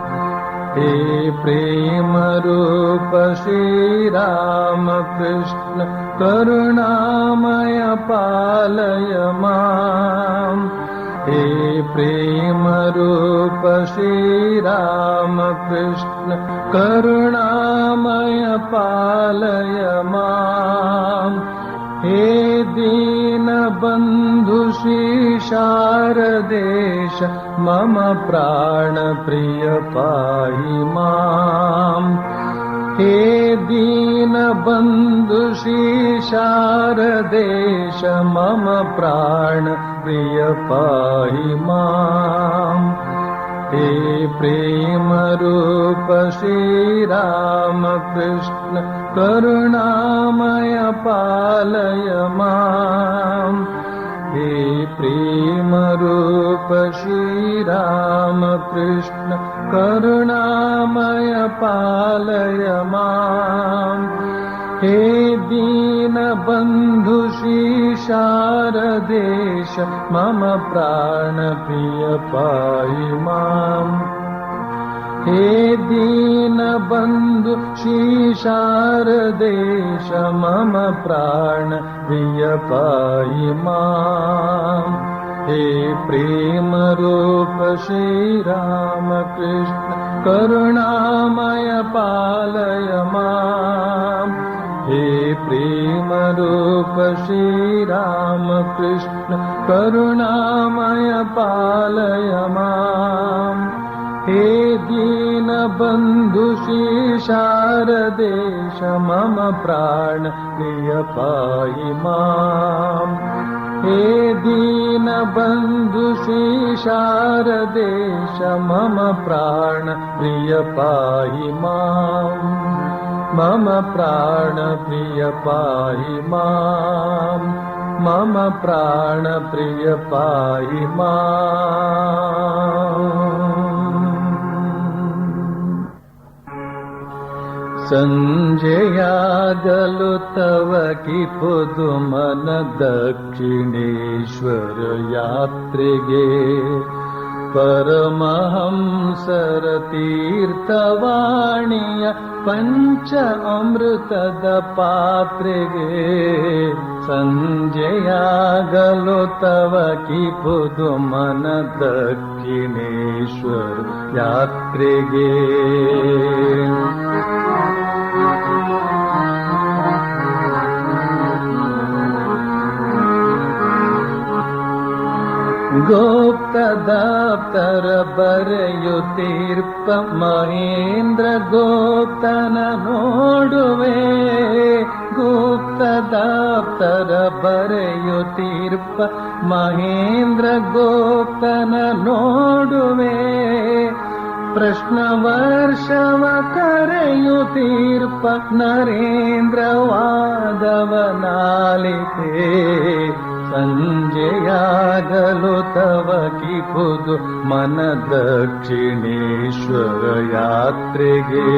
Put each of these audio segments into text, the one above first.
हे प्रेम रूप श्री राम कृष्ण करुणामय पालय माम्। हे प्रेम रूप श्री राम कृष्ण करुणामय पालय माम्। हे दीन बंधु श्री शारदेश मम प्राण प्रिय पाहि माम्। हे दीन बंधु श्री शारदेश मम प्राण प्रिय पाहि माम्। हे प्रेम रूप श्री राम कृष्ण करुणामय पालय माम्। हे प्रेम रूप श्री राम कृष्ण करुणामय पालय माम्। हे दीन बंधु श्री शारदेश मम प्राण प्रिय पाहि माम्। हे दीन बंधु श्री शारदेश मम प्राण प्रिय पाहि माम्। हे प्रेम रूप श्री राम कृष्ण करुणामय पालय माम्। हे प्रेम रूप श्री राम कृष्ण करुणामय पालय माम्। हे दीन बंधु श्री शारदेश मम प्राण प्रिय पाहि माम्। हे दीन बंधु श्री शारदेश मम प्राण प्रिय पाहि माम्। मम प्राण प्रिय पाहि माम्। मम प्राण प्रिय पाहि माम्। संजयागलु तव की पुदुमन दक्षिणेश्वर यात्ರೆಗೆ परमहंसर तीर्थवाणीय पंच अमृतद पात्ರೆಗೆ संजयागलु तव की पुदुमन दक्षिणेश्वर यात्ರೆಗೆ गोप्त दप्तर बರೆಯುತ್ತೀರ್ಪ ಮಹೇಂದ್ರ गोप्तನ ನೋಡುವೆ। गुप्त दप्तर बರೆಯುತ್ತೀರ್ಪ ಮಹೇಂದ್ರ गोप्तನ ನೋಡುವೆ। प्रश्न वर्षव कರೆಯುತ್ತೀರ್ಪ नरेंद्र वादवनालिते। संजयागलु तव की पुदु मन दक्षिणेश्वर यात्ರೆಗೆ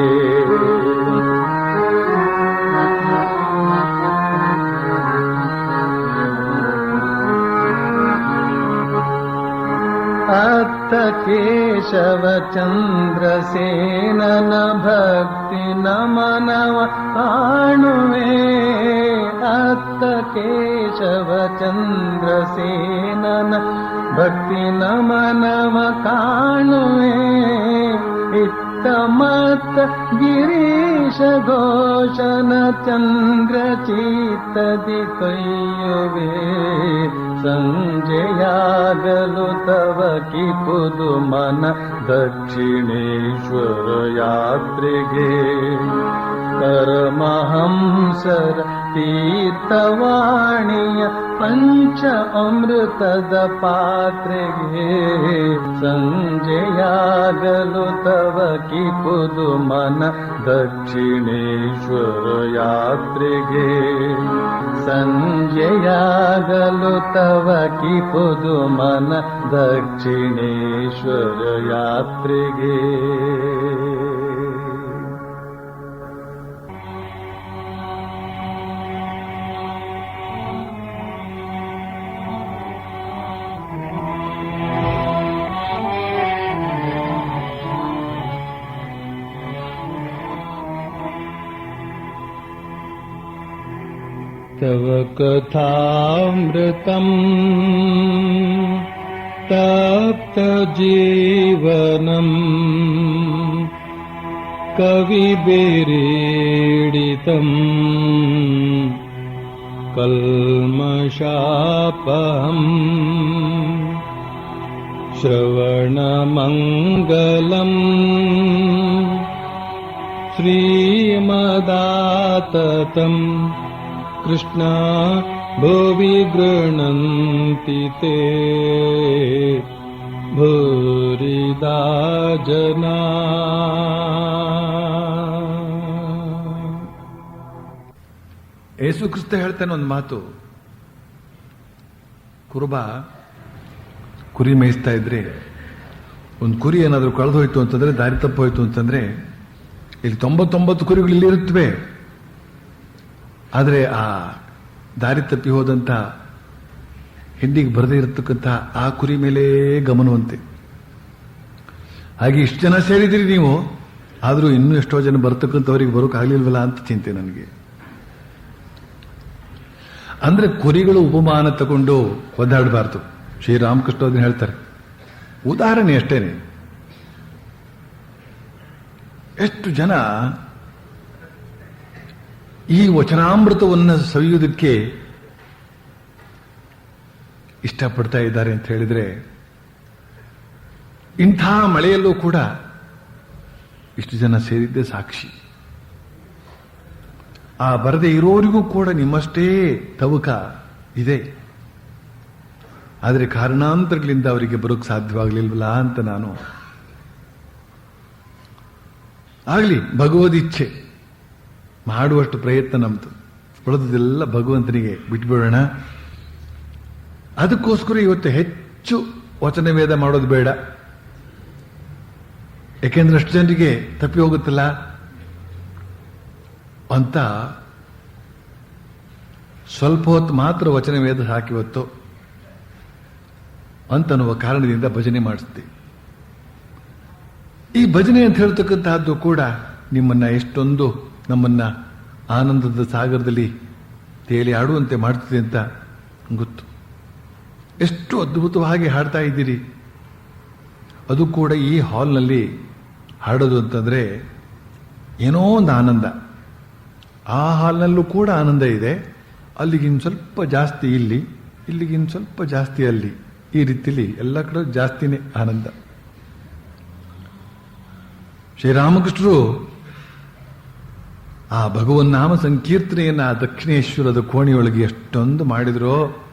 अत्त केशव चंद्रसेनन भक्ति नमनव काणुवे। अत्त केशव चंद्रसेनन भक्ति नमनव काणुवे। इत्त मत्त गिरीश घोषन चंद्र चित्तदि ಕೊಯ್ಯುವೆ। संजयागलु तव की पुदु मन दक्षिणेश्वर यात्ರೆಗೆ परमहंसर तीर्थवाणीय पंच अमृतद पात्ರೆಗೆ संजयागलु तव की पुदु मन दक्षिणेश्वर यात्ರೆಗೆ संजयागलु तव की पुदु मन दक्षिणेश्वर यात्ರೆಗೆ तव कथामृतम् तप्तजीवनम् कविभिरीडितम् कल्मषापहम् श्रवणमङ्गलम् श्रीमदाततम् कृष्ण भुवि गृह्णन्ति ते भूरिदा जना। ಯೇಸು ಕ್ರಿಸ್ತ ಹೇಳ್ತಾನೆ ಒಂದು ಮಾತು. ಕುರುಬ ಕುರಿ ಮೇಯಿಸ್ತಾ ಇದ್ರೆ ಒಂದು ಕುರಿ ಏನಾದರೂ ಕಳೆದು ಹೋಯ್ತು ಅಂತಂದ್ರೆ, ದಾರಿ ತಪ್ಪು ಹೋಯ್ತು ಅಂತಂದ್ರೆ, ಇಲ್ಲಿ 99 ಕುರಿಗಳು ಇಲ್ಲಿ ಇರುತ್ತವೆ. ಆದರೆ ಆ ದಾರಿ ತಪ್ಪಿ ಹೋದಂತ ಹಿಂದಿಗೆ ಬರದೇ ಇರತಕ್ಕಂಥ ಆ ಕುರಿ ಮೇಲೆ ಗಮನವಂತೆ. ಹಾಗೆ ಇಷ್ಟು ಜನ ಸೇರಿದಿರಿ ನೀವು, ಆದರೂ ಇನ್ನೂ ಎಷ್ಟೋ ಜನ ಬರ್ತಕ್ಕಂಥವ್ರಿಗೆ ಬರೋಕ್ಕಾಗಲಿಲ್ವಲ್ಲ ಅಂತ ಚಿಂತೆ ನನಗೆ. ಅಂದ್ರೆ ಕುರಿಗಳು ಉಪಮಾನ ತಗೊಂಡು ಒದ್ದಾಡಬಾರ್ದು. ಶ್ರೀರಾಮಕೃಷ್ಣ ಅದನ್ನ ಹೇಳ್ತಾರೆ. ಉದಾಹರಣೆ ಅಷ್ಟೇನೆ. ಎಷ್ಟು ಜನ ಈ ವಚನಾಮೃತವನ್ನು ಸವಿಯುವುದಕ್ಕೆ ಇಷ್ಟಪಡ್ತಾ ಇದ್ದಾರೆ ಅಂತ ಹೇಳಿದ್ರೆ, ಇಂಥ ಮಳೆಯಲ್ಲೂ ಕೂಡ ಇಷ್ಟು ಜನ ಸೇರಿದ್ದೇ ಸಾಕ್ಷಿ. ಆ ಬರದೆ ಇರೋರಿಗೂ ಕೂಡ ನಿಮ್ಮಷ್ಟೇ ತವಕ ಇದೆ. ಆದರೆ ಕಾರಣಾಂತರಗಳಿಂದ ಅವರಿಗೆ ಬರೋಕ್ಕೆ ಸಾಧ್ಯವಾಗಲಿಲ್ವಲ್ಲ ಅಂತ ನಾನು. ಆಗಲಿ, ಭಗವದಿಚ್ಛೆ ಮಾಡುವಷ್ಟು ಪ್ರಯತ್ನ ನಮ್ದು. ಉಳಿದದೆಲ್ಲ ಭಗವಂತನಿಗೆ ಬಿಟ್ಬಿಡೋಣ. ಅದಕ್ಕೋಸ್ಕರ ಇವತ್ತು ಹೆಚ್ಚು ವಚನವೇದ ಮಾಡೋದು ಬೇಡ. ಯಾಕೆಂದ್ರೆ ಅಷ್ಟು ಜನರಿಗೆ ತಪ್ಪಿ ಹೋಗುತ್ತಲ್ಲ ಅಂತ ಸ್ವಲ್ಪ ಹೊತ್ತು ಮಾತ್ರ ವಚನವೇದ ಹಾಕಿವತ್ತು ಅಂತನ್ನುವ ಕಾರಣದಿಂದ ಭಜನೆ ಮಾಡಿಸ್ತೀವಿ. ಈ ಭಜನೆ ಅಂತ ಹೇಳ್ತಕ್ಕಂತಹದ್ದು ಕೂಡ ನಿಮ್ಮನ್ನ ಎಷ್ಟೊಂದು ನಮ್ಮನ್ನ ಆನಂದದ ಸಾಗರದಲ್ಲಿ ತೇಲಿ ಆಡುವಂತೆ ಮಾಡ್ತಿದೆ ಅಂತ ಗೊತ್ತು. ಎಷ್ಟು ಅದ್ಭುತವಾಗಿ ಹಾಡ್ತಾ ಇದ್ದೀರಿ. ಅದು ಕೂಡ ಈ ಹಾಲ್ನಲ್ಲಿ ಹಾಡೋದು ಅಂತಂದ್ರೆ ಏನೋ ಒಂದು ಆನಂದ. ಆ ಹಾಲ್ನಲ್ಲೂ ಕೂಡ ಆನಂದ ಇದೆ. ಅಲ್ಲಿಗಿನ್ ಸ್ವಲ್ಪ ಜಾಸ್ತಿ ಇಲ್ಲಿ, ಇಲ್ಲಿಗಿನ್ ಸ್ವಲ್ಪ ಜಾಸ್ತಿ ಅಲ್ಲಿ, ಈ ರೀತಿಯಲ್ಲಿ ಎಲ್ಲ ಕಡೆ ಜಾಸ್ತಿನೇ ಆನಂದ. ಶ್ರೀರಾಮಕೃಷ್ಣರು ಆ ಭಗವನ್ ನಾಮ ಸಂಕೀರ್ತನೆಯನ್ನ ಆ ದಕ್ಷಿಣೇಶ್ವರದ ಕೋಣೆಯೊಳಗೆ ಎಷ್ಟೊಂದು ಮಾಡಿದ್ರೋ,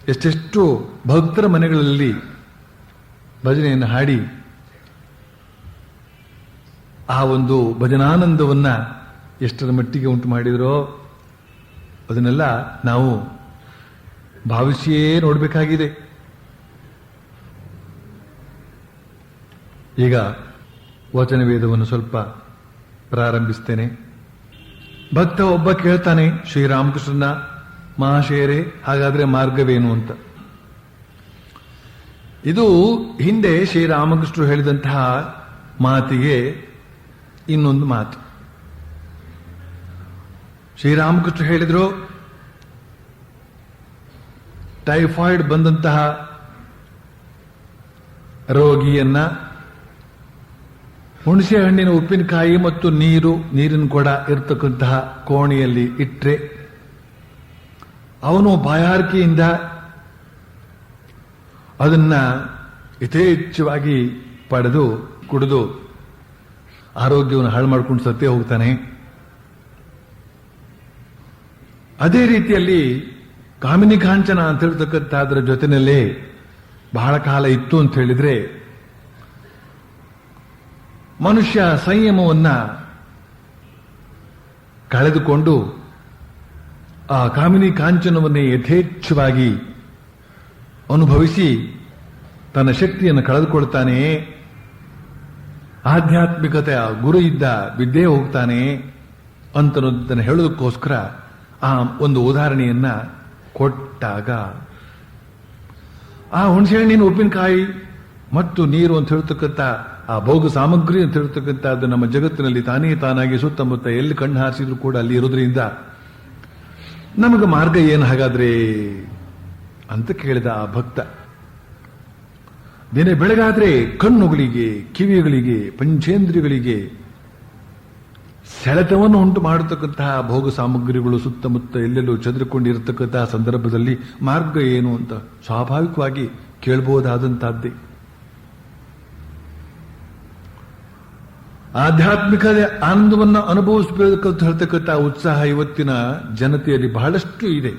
ಎಷ್ಟೆಷ್ಟು ಭಕ್ತರ ಮನೆಗಳಲ್ಲಿ ಭಜನೆಯನ್ನು ಹಾಡಿ ಆ ಒಂದು ಭಜನಾನಂದವನ್ನ ಎಷ್ಟರ ಮಟ್ಟಿಗೆ ಉಂಟು ಮಾಡಿದ್ರೋ ಅದನ್ನೆಲ್ಲ ನಾವು ಭಾವಿಸಿಯೇ ನೋಡಬೇಕಾಗಿದೆ. ಈಗ ವಚನವೇದವನ್ನು ಸ್ವಲ್ಪ ಪ್ರಾರಂಭಿಸ್ತೇನೆ. ಭಕ್ತ ಒಬ್ಬ ಕೇಳ್ತಾನೆ ಶ್ರೀರಾಮಕೃಷ್ಣನ, ಮಹಾಶಯರೇ ಹಾಗಾದ್ರೆ ಮಾರ್ಗವೇನು ಅಂತ. ಇದು ಹಿಂದೆ ಶ್ರೀರಾಮಕೃಷ್ಣರು ಹೇಳಿದಂತಹ ಮಾತಿಗೆ ಇನ್ನೊಂದು ಮಾತು. ಶ್ರೀರಾಮಕೃಷ್ಣ ಹೇಳಿದ್ರು, ಟೈಫಾಯ್ಡ್ ಬಂದಂತಹ ರೋಗಿಯನ್ನ ಹುಣಸೆ ಹಣ್ಣಿನ ಉಪ್ಪಿನಕಾಯಿ ಮತ್ತು ನೀರಿನ ಕೊಡ ಇರತಕ್ಕಂತಹ ಕೋಣೆಯಲ್ಲಿ ಇಟ್ರೆ ಅವನು ಬಾಯಾರಿಕೆಯಿಂದ ಅದನ್ನ ಯಥೇಚ್ಛವಾಗಿ ಪಡೆದು ಕುಡಿದು ಆರೋಗ್ಯವನ್ನು ಹಾಳು ಮಾಡ್ಕೊಂಡು ಸತ್ತೇ ಹೋಗ್ತಾನೆ. ಅದೇ ರೀತಿಯಲ್ಲಿ ಕಾಮಿನಿ ಕಾಂಚನ ಅಂತ ಹೇಳ್ತಕ್ಕಂಥ ಅದರ ಜೊತೆನಲ್ಲೇ ಬಹಳ ಕಾಲ ಇತ್ತು ಅಂತ ಹೇಳಿದ್ರೆ ಮನುಷ್ಯ ಸಂಯಮವನ್ನ ಕಳೆದುಕೊಂಡು ಆ ಕಾಮಿನಿ ಕಾಂಚನವನ್ನೇ ಯಥೇಚ್ಛವಾಗಿ ಅನುಭವಿಸಿ ತನ್ನ ಶಕ್ತಿಯನ್ನು ಕಳೆದುಕೊಳ್ತಾನೆ. ಆಧ್ಯಾತ್ಮಿಕತೆಯ ಗುರು ಇದ್ದ ಬಿದ್ದೇ ಹೋಗ್ತಾನೆ ಅಂತನ್ನೋದನ್ನು ಹೇಳೋದಕ್ಕೋಸ್ಕರ ಆ ಒಂದು ಉದಾಹರಣೆಯನ್ನ ಕೊಟ್ಟಾಗ, ಆ ಹುಣಸೆಹಣ್ಣಿನ ಉಪ್ಪಿನಕಾಯಿ ಮತ್ತು ನೀರು ಅಂತ ಹೇಳ್ತಕ್ಕಂಥ ಆ ಭೋಗ ಸಾಮಗ್ರಿ ಅಂತ ಹೇಳ್ತಕ್ಕಂಥದ್ದು ನಮ್ಮ ಜಗತ್ತಿನಲ್ಲಿ ತಾನೇ ತಾನಾಗಿ ಸುತ್ತಮುತ್ತ ಎಲ್ಲಿ ಕಣ್ಣು ಹಾರಿಸಿದ್ರು ಕೂಡ ಅಲ್ಲಿ ಇರೋದ್ರಿಂದ ನಮಗೆ ಮಾರ್ಗ ಏನು ಹಾಗಾದ್ರೆ ಅಂತ ಕೇಳಿದ ಆ ಭಕ್ತ. ದಿನ ಬೆಳಗಾದ್ರೆ ಕಣ್ಣುಗಳಿಗೆ, ಕಿವಿಗಳಿಗೆ, ಪಂಚೇಂದ್ರಿಯಗಳಿಗೆ ಸೆಳೆತವನ್ನು ಉಂಟು ಮಾಡತಕ್ಕಂತಹ ಭೋಗ ಸಾಮಗ್ರಿಗಳು ಸುತ್ತಮುತ್ತ ಎಲ್ಲೆಲ್ಲೂ ಚದುರಿಕೊಂಡಿರತಕ್ಕಂತಹ ಸಂದರ್ಭದಲ್ಲಿ ಮಾರ್ಗ ಏನು ಅಂತ ಸ್ವಾಭಾವಿಕವಾಗಿ ಕೇಳಬಹುದಾದಂತಹದ್ದೇ. ಆಧ್ಯಾತ್ಮಿಕ ಆನಂದವನ್ನು ಅನುಭವಿಸಬೇಕಂತ ಹೇಳ್ತಕ್ಕಂಥ ಉತ್ಸಾಹ ಇವತ್ತಿನ ಜನತೆಯಲ್ಲಿ ಬಹಳಷ್ಟು ಇದೆ.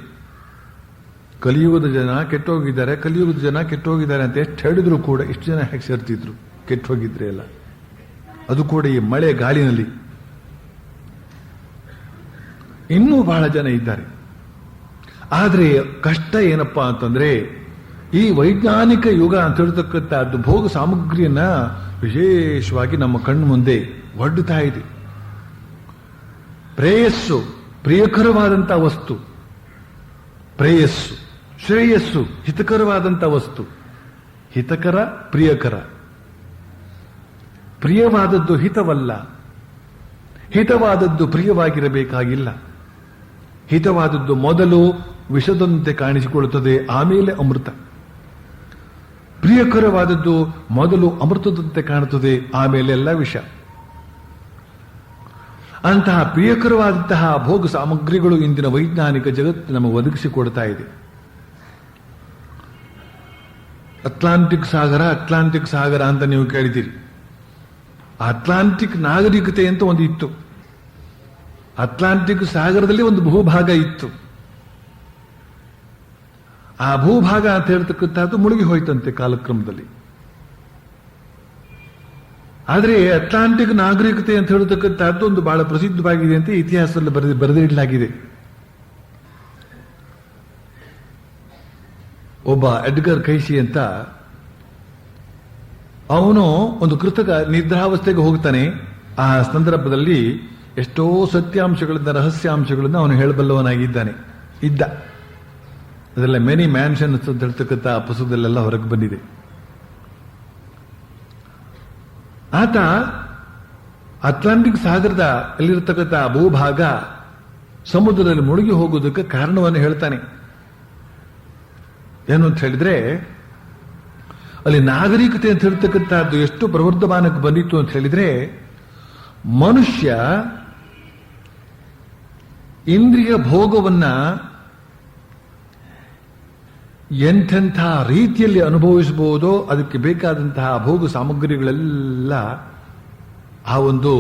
ಕಲಿಯುಗದ ಜನ ಕೆಟ್ಟೋಗಿದ್ದಾರೆ, ಕಲಿಯುಗದ ಜನ ಕೆಟ್ಟೋಗಿದ್ದಾರೆ ಅಂತ ಎಷ್ಟು ಹೇಳಿದ್ರು ಕೂಡ ಇಷ್ಟು ಜನ ಹೇಗೆ ಸೇರ್ತಿದ್ರು ಕೆಟ್ಟೋಗಿದ್ರೆ ಎಲ್ಲ, ಅದು ಕೂಡ ಈ ಮಳೆ ಗಾಳಿನಲ್ಲಿ. ಇನ್ನೂ ಬಹಳ ಜನ ಇದ್ದಾರೆ. ಆದರೆ ಕಷ್ಟ ಏನಪ್ಪಾ ಅಂತಂದ್ರೆ ಈ ವೈಜ್ಞಾನಿಕ ಯುಗ ಅಂತ ಹೇಳ್ತಕ್ಕಂಥದ್ದು ಭೋಗ ಸಾಮಗ್ರಿಯನ್ನ ವಿಶೇಷವಾಗಿ ನಮ್ಮ ಕಣ್ಣು ಮುಂದೆ ಒಡ್ಡುತ್ತಾ ಇದೆ. ಪ್ರೇಯಸ್ಸು ಪ್ರಿಯಕರವಾದಂಥ ವಸ್ತು, ಪ್ರೇಯಸ್ಸು ಶ್ರೇಯಸ್ಸು ಹಿತಕರವಾದಂಥ ವಸ್ತು, ಹಿತಕರ ಪ್ರಿಯಕರ. ಪ್ರಿಯವಾದದ್ದು ಹಿತವಲ್ಲ, ಹಿತವಾದದ್ದು ಪ್ರಿಯವಾಗಿರಬೇಕಾಗಿಲ್ಲ. ಹಿತವಾದದ್ದು ಮೊದಲು ವಿಷದಂತೆ ಕಾಣಿಸಿಕೊಳ್ಳುತ್ತದೆ, ಆಮೇಲೆ ಅಮೃತ. ಪ್ರಿಯಕರವಾದದ್ದು ಮೊದಲು ಅಮೃತದಂತೆ ಕಾಣುತ್ತದೆ, ಆಮೇಲೆ ಎಲ್ಲ ವಿಷ. ಅಂತಹ ಪ್ರಿಯಕರವಾದಂತಹ ಭೋಗ ಸಾಮಗ್ರಿಗಳು ಇಂದಿನ ವೈಜ್ಞಾನಿಕ ಜಗತ್ತು ನಮಗೆ ಒದಗಿಸಿಕೊಡ್ತಾ ಇದೆ. ಅಟ್ಲಾಂಟಿಕ್ ಸಾಗರ ಅಂತ ನೀವು ಕೇಳಿದ್ದೀರಿ. ಅಟ್ಲಾಂಟಿಕ್ ನಾಗರಿಕತೆ ಅಂತ ಒಂದು ಇತ್ತು. ಅಟ್ಲಾಂಟಿಕ್ ಸಾಗರದಲ್ಲಿ ಒಂದು ಭೂಭಾಗ ಇತ್ತು. ಆ ಭೂಭಾಗ ಅಂತ ಹೇಳ್ತಕ್ಕಂಥದ್ದು ಮುಳುಗಿ ಹೋಯ್ತಂತೆ ಕಾಲಕ್ರಮದಲ್ಲಿ. ಆದರೆ ಅಟ್ಲಾಂಟಿಕ್ ನಾಗರಿಕತೆ ಅಂತ ಹೇಳ್ತಕ್ಕಂಥದ್ದು ಒಂದು ಬಹಳ ಪ್ರಸಿದ್ಧವಾಗಿದೆ ಅಂತ ಇತಿಹಾಸದಲ್ಲಿ ಬರೆದಿಡಲಾಗಿದೆ. ಒಬ್ಬ ಎಡ್ಗರ್ ಕೈಸಿ ಅಂತ, ಅವನು ಒಂದು ಕೃತಕ ನಿದ್ರಾವಸ್ಥೆಗೆ ಹೋಗ್ತಾನೆ. ಆ ಸಂದರ್ಭದಲ್ಲಿ ಎಷ್ಟೋ ಸತ್ಯಾಂಶಗಳಿಂದ ರಹಸ್ಯಾಂಶಗಳನ್ನು ಅವನು ಹೇಳಬಲ್ಲವನಾಗಿದ್ದಾನೆ ಇದ್ದ. ಅದೆಲ್ಲ ಮೆನಿ ಮ್ಯಾನ್ಷನ್ಸ್ ಅಂತ ಹೇಳ್ತಕ್ಕಂಥ ಪುಸ್ತಕದಲ್ಲೆಲ್ಲ ಹೊರಗೆ ಬಂದಿದೆ. ಆತ ಅಟ್ಲಾಂಟಿಕ್ ಸಾಗರದ ಅಲ್ಲಿರ್ತಕ್ಕಂಥ ಭೂಭಾಗ ಸಮುದ್ರದಲ್ಲಿ ಮುಳುಗಿ ಹೋಗುವುದಕ್ಕೆ ಕಾರಣವನ್ನು ಹೇಳ್ತಾನೆ. ಏನು ಅಂತ ಹೇಳಿದ್ರೆ, ಅಲ್ಲಿ ನಾಗರಿಕತೆ ಅಂತ ಹೇಳ್ತಕ್ಕಂಥದ್ದು ಎಷ್ಟು ಪ್ರವರ್ಧಮಾನಕ್ಕೆ ಬಂದಿತ್ತು ಅಂತ ಹೇಳಿದ್ರೆ, ಮನುಷ್ಯ ಇಂದ್ರಿಯ ಭೋಗವನ್ನ ಎಂಥೆಂಥ ರೀತಿಯಲ್ಲಿ ಅನುಭವಿಸಬಹುದೋ ಅದಕ್ಕೆ ಬೇಕಾದಂತಹ ಭೋಗ ಸಾಮಗ್ರಿಗಳೆಲ್ಲ ಆ ಒಂದು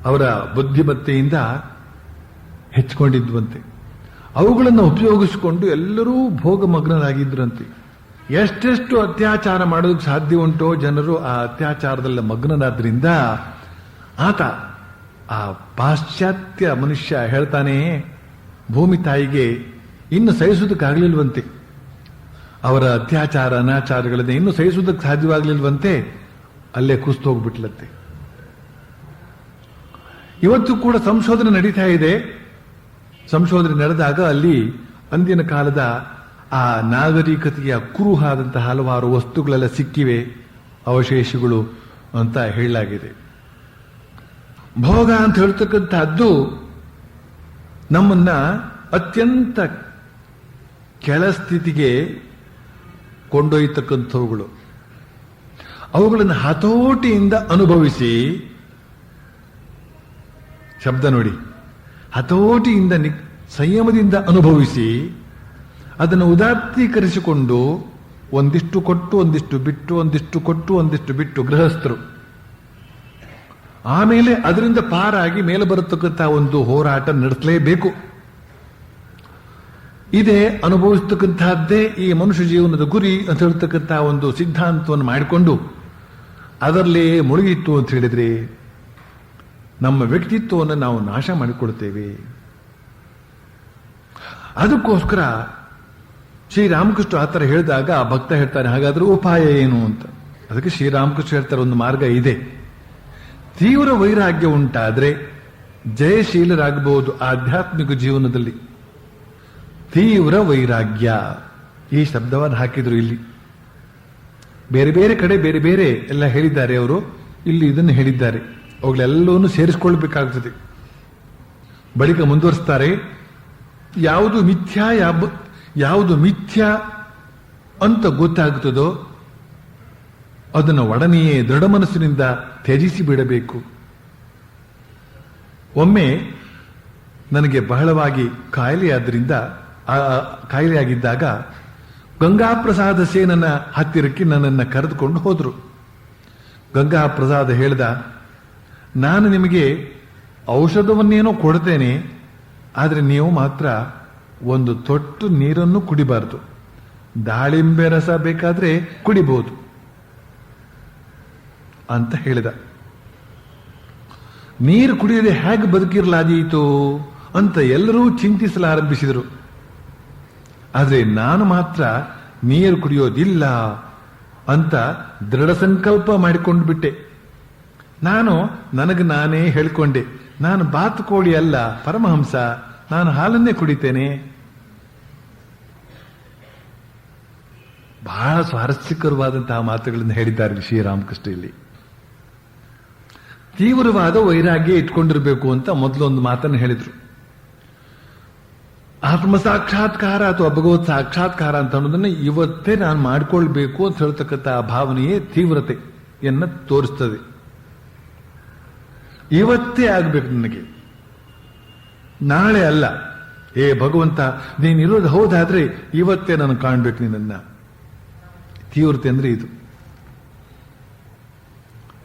ಅವರ ಬುದ್ಧಿಮತ್ತೆಯಿಂದ ಹೆಚ್ಚಿಕೊಂಡಿದ್ವಂತೆ. ಅವುಗಳನ್ನು ಉಪಯೋಗಿಸಿಕೊಂಡು ಎಲ್ಲರೂ ಭೋಗಮಗ್ನರಾಗಿದ್ರಂತೆ. ಎಷ್ಟೆಷ್ಟು ಅತ್ಯಾಚಾರ ಮಾಡೋದಕ್ಕೆ ಸಾಧ್ಯ ಉಂಟೋ ಜನರು ಆ ಅತ್ಯಾಚಾರದಲ್ಲಿ ಮಗ್ನನಾದ್ರಿಂದ ಆತ ಆ ಪಾಶ್ಚಾತ್ಯ ಮನುಷ್ಯ ಹೇಳ್ತಾನೆ, ಭೂಮಿ ತಾಯಿಗೆ ಇನ್ನು ಸಹಿಸುವುದಕ್ಕಾಗಲಿಲ್ವಂತೆ. ಅವರ ಅತ್ಯಾಚಾರ ಅನಾಚಾರಗಳನ್ನ ಇನ್ನು ಸಹಿಸುವುದಕ್ಕೆ ಸಾಧ್ಯವಾಗಲಿಲ್ವಂತೆ. ಅಲ್ಲೇ ಕುಸ್ತು ಹೋಗ್ಬಿಟ್ಲಂತೆ. ಇವತ್ತು ಕೂಡ ಸಂಶೋಧನೆ ನಡೀತಾ ಇದೆ. ಸಂಶೋಧನೆ ನಡೆದಾಗ ಅಲ್ಲಿ ಅಂದಿನ ಕಾಲದ ಆ ನಾಗರಿಕತೆಯ ಕುರುಹಾದಂತಹ ಹಲವಾರು ವಸ್ತುಗಳೆಲ್ಲ ಸಿಕ್ಕಿವೆ, ಅವಶೇಷಗಳು ಅಂತ ಹೇಳಲಾಗಿದೆ. ಭೋಗ ಅಂತ ಹೇಳ್ತಕ್ಕಂಥದ್ದು ನಮ್ಮನ್ನ ಅತ್ಯಂತ ಕೆಳಸ್ಥಿತಿಗೆ ಕೊಂಡೊಯ್ಯತಕ್ಕಂಥವುಗಳು. ಅವುಗಳನ್ನು ಹತೋಟಿಯಿಂದ ಅನುಭವಿಸಿ, ಶಬ್ದ ನೋಡಿ, ಹತೋಟಿಯಿಂದ ಸಂಯಮದಿಂದ ಅನುಭವಿಸಿ ಅದನ್ನು ಉದಾತ್ತೀಕರಿಸಿಕೊಂಡು ಒಂದಿಷ್ಟು ಕೊಟ್ಟು ಒಂದಿಷ್ಟು ಬಿಟ್ಟು, ಒಂದಿಷ್ಟು ಕೊಟ್ಟು ಒಂದಿಷ್ಟು ಬಿಟ್ಟು ಗೃಹಸ್ಥರು ಆಮೇಲೆ ಅದರಿಂದ ಪಾರಾಗಿ ಮೇಲೆ ಬರತಕ್ಕಂಥ ಒಂದು ಹೋರಾಟ ನಡೆಸಲೇಬೇಕು. ಇದೇ ಅನುಭವಿಸ್ತಕ್ಕಂತಹದ್ದೇ ಈ ಮನುಷ್ಯ ಜೀವನದ ಗುರಿ ಅಂತ ಹೇಳ್ತಕ್ಕಂಥ ಒಂದು ಸಿದ್ಧಾಂತವನ್ನು ಮಾಡಿಕೊಂಡು ಅದರಲ್ಲೇ ಮುಳುಗಿತ್ತು ಅಂತ ಹೇಳಿದ್ರೆ ನಮ್ಮ ವ್ಯಕ್ತಿತ್ವವನ್ನು ನಾವು ನಾಶ ಮಾಡಿಕೊಡ್ತೇವೆ. ಅದಕ್ಕೋಸ್ಕರ ಶ್ರೀರಾಮಕೃಷ್ಣ ಆ ಥರ ಹೇಳಿದಾಗ ಆ ಭಕ್ತ ಹೇಳ್ತಾನೆ, ಹಾಗಾದ್ರೆ ಉಪಾಯ ಏನು ಅಂತ. ಅದಕ್ಕೆ ಶ್ರೀರಾಮಕೃಷ್ಣ ಹೇಳ್ತಾರೆ, ಒಂದು ಮಾರ್ಗ ಇದೆ. ತೀವ್ರ ವೈರಾಗ್ಯ ಉಂಟಾದ್ರೆ ಜಯಶೀಲರಾಗಬಹುದು ಆಧ್ಯಾತ್ಮಿಕ ಜೀವನದಲ್ಲಿ. ತೀವ್ರ ವೈರಾಗ್ಯ ಈ ಶಬ್ದವನ್ನು ಹಾಕಿದ್ರು. ಇಲ್ಲಿ ಬೇರೆ ಬೇರೆ ಕಡೆ ಬೇರೆ ಬೇರೆ ಎಲ್ಲ ಹೇಳಿದ್ದಾರೆ ಅವರು, ಇಲ್ಲಿ ಇದನ್ನು ಹೇಳಿದ್ದಾರೆ. ಅವುಗಳೆಲ್ಲವನ್ನೂ ಸೇರಿಸಿಕೊಳ್ಬೇಕಾಗ್ತದೆ. ಬಳಿಕ ಮುಂದುವರಿಸ್ತಾರೆ, ಯಾವುದು ಮಿಥ್ಯಾ ಅಂತ ಗೊತ್ತಾಗುತ್ತದೋ ಅದನ್ನು ಒಡನೆಯೇ ದೃಢ ಮನಸ್ಸಿನಿಂದ ತ್ಯಜಿಸಿ ಬಿಡಬೇಕು. ಒಮ್ಮೆ ನನಗೆ ಬಹಳವಾಗಿ ಕಾಯಿಲೆಯಾಗಿದ್ದಾಗ ಗಂಗಾಪ್ರಸಾದ ಸೇನನ ಹತ್ತಿರಕ್ಕೆ ನನ್ನನ್ನು ಕರೆದುಕೊಂಡು ಹೋದರು. ಗಂಗಾಪ್ರಸಾದ ಹೇಳ್ದ, ನಾನು ನಿಮಗೆ ಔಷಧವನ್ನೇನೋ ಕೊಡ್ತೇನೆ, ಆದರೆ ನೀವು ಮಾತ್ರ ಒಂದು ತೊಟ್ಟು ನೀರನ್ನು ಕುಡಿಬಾರದು. ದಾಳಿಂಬೆ ರಸ ಬೇಕಾದ್ರೆ ಕುಡಿಬಹುದು ಅಂತ ಹೇಳಿದ. ನೀರು ಕುಡಿಯದೆ ಹೇಗೆ ಬದುಕಿರಲಾದೀತು ಅಂತ ಎಲ್ಲರೂ ಚಿಂತಿಸಲಾರಂಭಿಸಿದರು. ಆದರೆ ನಾನು ಮಾತ್ರ ನೀರು ಕುಡಿಯೋದಿಲ್ಲ ಅಂತ ದೃಢ ಸಂಕಲ್ಪ ಮಾಡಿಕೊಂಡು ಬಿಟ್ಟೆ. ನನಗೆ ನಾನೇ ಹೇಳಿಕೊಂಡೆ, ನಾನು ಬಾತುಕೋಳಿ ಅಲ್ಲ, ಪರಮಹಂಸ, ನಾನು ಹಾಲನ್ನೇ ಕುಡಿತೇನೆ. ಬಹಳ ಸ್ವಾರಸ್ಯಕರವಾದಂತಹ ಮಾತುಗಳನ್ನು ಹೇಳಿದ್ದಾರೆ ಶ್ರೀರಾಮಕೃಷ್ಣ ಇಲ್ಲಿ. ತೀವ್ರವಾದ ವೈರಾಗ್ಯ ಇಟ್ಕೊಂಡಿರಬೇಕು ಅಂತ ಮೊದಲೊಂದು ಮಾತನ್ನು ಹೇಳಿದ್ರು. ಆತ್ಮ ಸಾಕ್ಷಾತ್ಕಾರ ಅಥವಾ ಭಗವತ್ ಸಾಕ್ಷಾತ್ಕಾರ ಅಂತ ಅನ್ನೋದನ್ನ ಇವತ್ತೇ ನಾನು ಮಾಡಿಕೊಳ್ಬೇಕು ಅಂತ ಹೇಳ್ತಕ್ಕಂಥ ಆ ಭಾವನೆಯೇ ತೀವ್ರತೆಯನ್ನು ತೋರಿಸ್ತದೆ. ಇವತ್ತೇ ಆಗ್ಬೇಕು ನನಗೆ, ನಾಳೆ ಅಲ್ಲ. ಭಗವಂತ, ನೀನಿರೋದು ಹೌದಾದ್ರೆ ಇವತ್ತೇ ನಾನು ಕಾಣ್ಬೇಕು ನಿನ್ನ. ತೀವ್ರತೆ ಅಂದ್ರೆ ಇದು.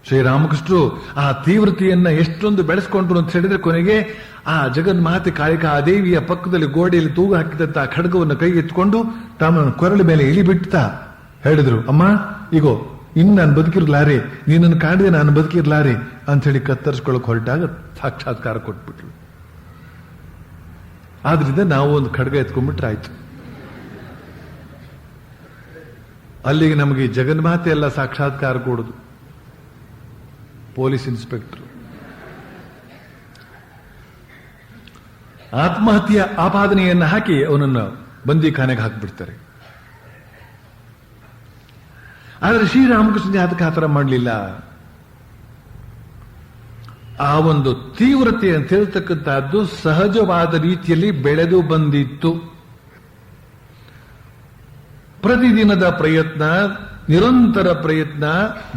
ಶ್ರೀರಾಮಕೃಷ್ಣರು ಆ ತೀವ್ರತೆಯನ್ನ ಎಷ್ಟೊಂದು ಬೆಳೆಸ್ಕೊಂಡ್ರು ಅಂತ ಹೇಳಿದ್ರೆ, ಕೊನೆಗೆ ಆ ಜಗನ್ಮಾತೆ ಕಾಳಿಕಾ ದೇವಿಯ ಪಕ್ಕದಲ್ಲಿ ಗೋಡೆಯಲ್ಲಿ ತೂಗು ಹಾಕಿದಂತ ಖಡ್ಗವನ್ನು ಕೈ ಎತ್ಕೊಂಡು ತಮ್ಮ ಕೊರಳ ಮೇಲೆ ಇಳಿಬಿಡ್ತಾ ಹೇಳಿದ್ರು, ಅಮ್ಮ ಈಗೋ ಇನ್ನು ನಾನು ಬದುಕಿರ್ಲಾರೆ, ನೀನನ್ನು ಕಾಣದೆ ನಾನು ಬದುಕಿರ್ಲಾರೆ ಅಂತ ಹೇಳಿ ಕತ್ತರಿಸ್ಕೊಳ್ಳೋಕೆ ಹೊರಟಾಗ ಸಾಕ್ಷಾತ್ಕಾರ ಕೊಟ್ಬಿಟ್ರು. ಆದ್ರಿಂದ ನಾವು ಒಂದು ಖಡ್ಗ ಎತ್ಕೊಂಡ್ಬಿಟ್ರೆ ಆಯ್ತು. ಅಲ್ಲಿಗೆ ನಮಗೆ ಜಗನ್ಮಾತೆ ಎಲ್ಲ ಸಾಕ್ಷಾತ್ಕಾರ ಕೊಡುದು. ಪೊಲೀಸ್ ಇನ್ಸ್ಪೆಕ್ಟರ್ ಆತ್ಮಹತ್ಯೆ ಆಪಾದನೆಯನ್ನು ಹಾಕಿ ಅವನನ್ನು ಬಂದಿಖಾನೆಗೆ ಹಾಕಿಬಿಡ್ತಾರೆ. ಆದರೆ ಶ್ರೀರಾಮಕೃಷ್ಣ ಅದಕ್ಕೆ ಆ ಥರ ಮಾಡಲಿಲ್ಲ. ಆ ಒಂದು ತೀವ್ರತೆ ಅಂತ ಹೇಳ್ತಕ್ಕಂಥದ್ದು ಸಹಜವಾದ ರೀತಿಯಲ್ಲಿ ಬೆಳೆದು ಬಂದಿತ್ತು. ಪ್ರತಿದಿನದ ಪ್ರಯತ್ನ, ನಿರಂತರ ಪ್ರಯತ್ನ,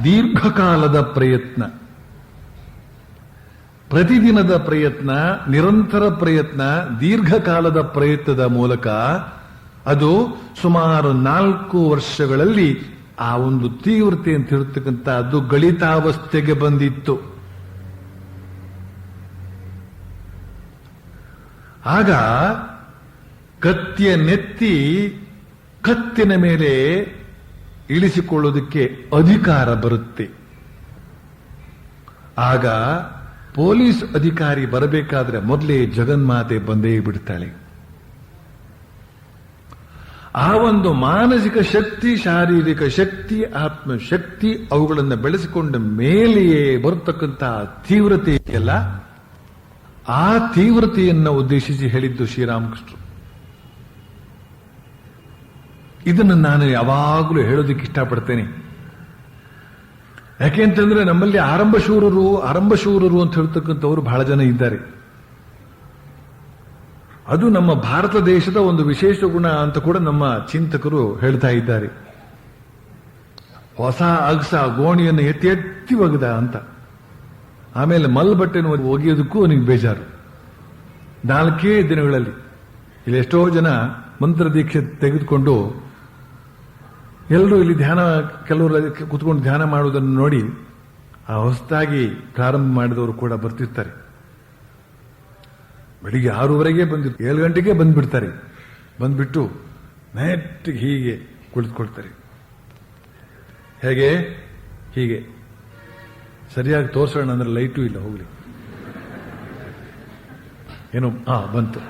ದೀರ್ಘಕಾಲದ ಪ್ರಯತ್ನ. ಪ್ರತಿದಿನದ ಪ್ರಯತ್ನ, ನಿರಂತರ ಪ್ರಯತ್ನ, ದೀರ್ಘಕಾಲದ ಪ್ರಯತ್ನದ ಮೂಲಕ ಅದು ಸುಮಾರು 4 ವರ್ಷಗಳಲ್ಲಿ ಆ ಒಂದು ತೀವ್ರತೆ ಅಂತ ಹೇಳ್ತಕ್ಕಂಥ ಅದು ಗಳಿತಾವಸ್ಥೆಗೆ ಬಂದಿತ್ತು. ಆಗ ಕತ್ತಿಯ ನೆತ್ತಿ ಕತ್ತಿನ ಮೇಲೆ ಇಳಿಸಿಕೊಳ್ಳೋದಕ್ಕೆ ಅಧಿಕಾರ ಬರುತ್ತೆ. ಆಗ ಪೊಲೀಸ್ ಅಧಿಕಾರಿ ಬರಬೇಕಾದ್ರೆ ಮೊದಲೇ ಜಗನ್ಮಾತೆ ಬಂದೇ ಬಿಡ್ತಾಳೆ. ಆ ಒಂದು ಮಾನಸಿಕ ಶಕ್ತಿ, ಶಾರೀರಿಕ ಶಕ್ತಿ, ಆತ್ಮಶಕ್ತಿ ಅವುಗಳನ್ನು ಬೆಳೆಸಿಕೊಂಡ ಮೇಲೆಯೇ ಬರತಕ್ಕಂತಹ ತೀವ್ರತೆ ಇದೆಯಲ್ಲ, ಆ ತೀವ್ರತೆಯನ್ನು ಉದ್ದೇಶಿಸಿ ಹೇಳಿದ್ದು ಶ್ರೀರಾಮಕೃಷ್ಣರು. ಇದನ್ನು ನಾನು ಯಾವಾಗಲೂ ಹೇಳೋದಕ್ಕೆ ಇಷ್ಟಪಡ್ತೇನೆ. ಯಾಕೆಂತಂದ್ರೆ ನಮ್ಮಲ್ಲಿ ಆರಂಭಶೂರರು ಅಂತ ಹೇಳ್ತಕ್ಕಂಥವ್ರು ಬಹಳ ಜನ ಇದ್ದಾರೆ. ಅದು ನಮ್ಮ ಭಾರತ ದೇಶದ ಒಂದು ವಿಶೇಷ ಗುಣ ಅಂತ ಕೂಡ ನಮ್ಮ ಚಿಂತಕರು ಹೇಳ್ತಾ ಇದ್ದಾರೆ. ಹೊಸ ಅಗಸ ಗೋಣಿಯನ್ನು ಎತ್ತಿ ಒಗೆದ ಅಂತ. ಆಮೇಲೆ ಮಲ್ಬಟ್ಟೆನ ಒಗೆಯೋದಕ್ಕೂ ಅವನಿಗೆ ಬೇಜಾರು. 4 ದಿನಗಳಲ್ಲಿ ಇಲ್ಲಿ ಎಷ್ಟೋ ಜನ ಮಂತ್ರ ದೀಕ್ಷೆ ತೆಗೆದುಕೊಂಡು ಎಲ್ಲರೂ ಇಲ್ಲಿ ಕೆಲವರು ಕುತ್ಕೊಂಡು ಧ್ಯಾನ ಮಾಡುವುದನ್ನು ನೋಡಿ ಆ ಹೊಸದಾಗಿ ಪ್ರಾರಂಭ ಮಾಡಿದವರು ಕೂಡ ಬರ್ತಿರ್ತಾರೆ. ಬೆಳಿಗ್ಗೆ 6:30 ಬಂದಿರ್ತಾರೆ, 7 ಗಂಟೆಗೆ ಬಂದ್ಬಿಡ್ತಾರೆ. ಬಂದ್ಬಿಟ್ಟು ನೆಟ್ಟಿಗೆ ಹೀಗೆ ಕುಳಿತುಕೊಳ್ತಾರೆ. ಹೀಗೆ ಸರಿಯಾಗಿ ತೋರ್ಸೋಣ ಅಂದ್ರೆ ಲೈಟು ಇಲ್ಲ, ಹೋಗ್ಲಿ ಏನೋ ಬಂತು.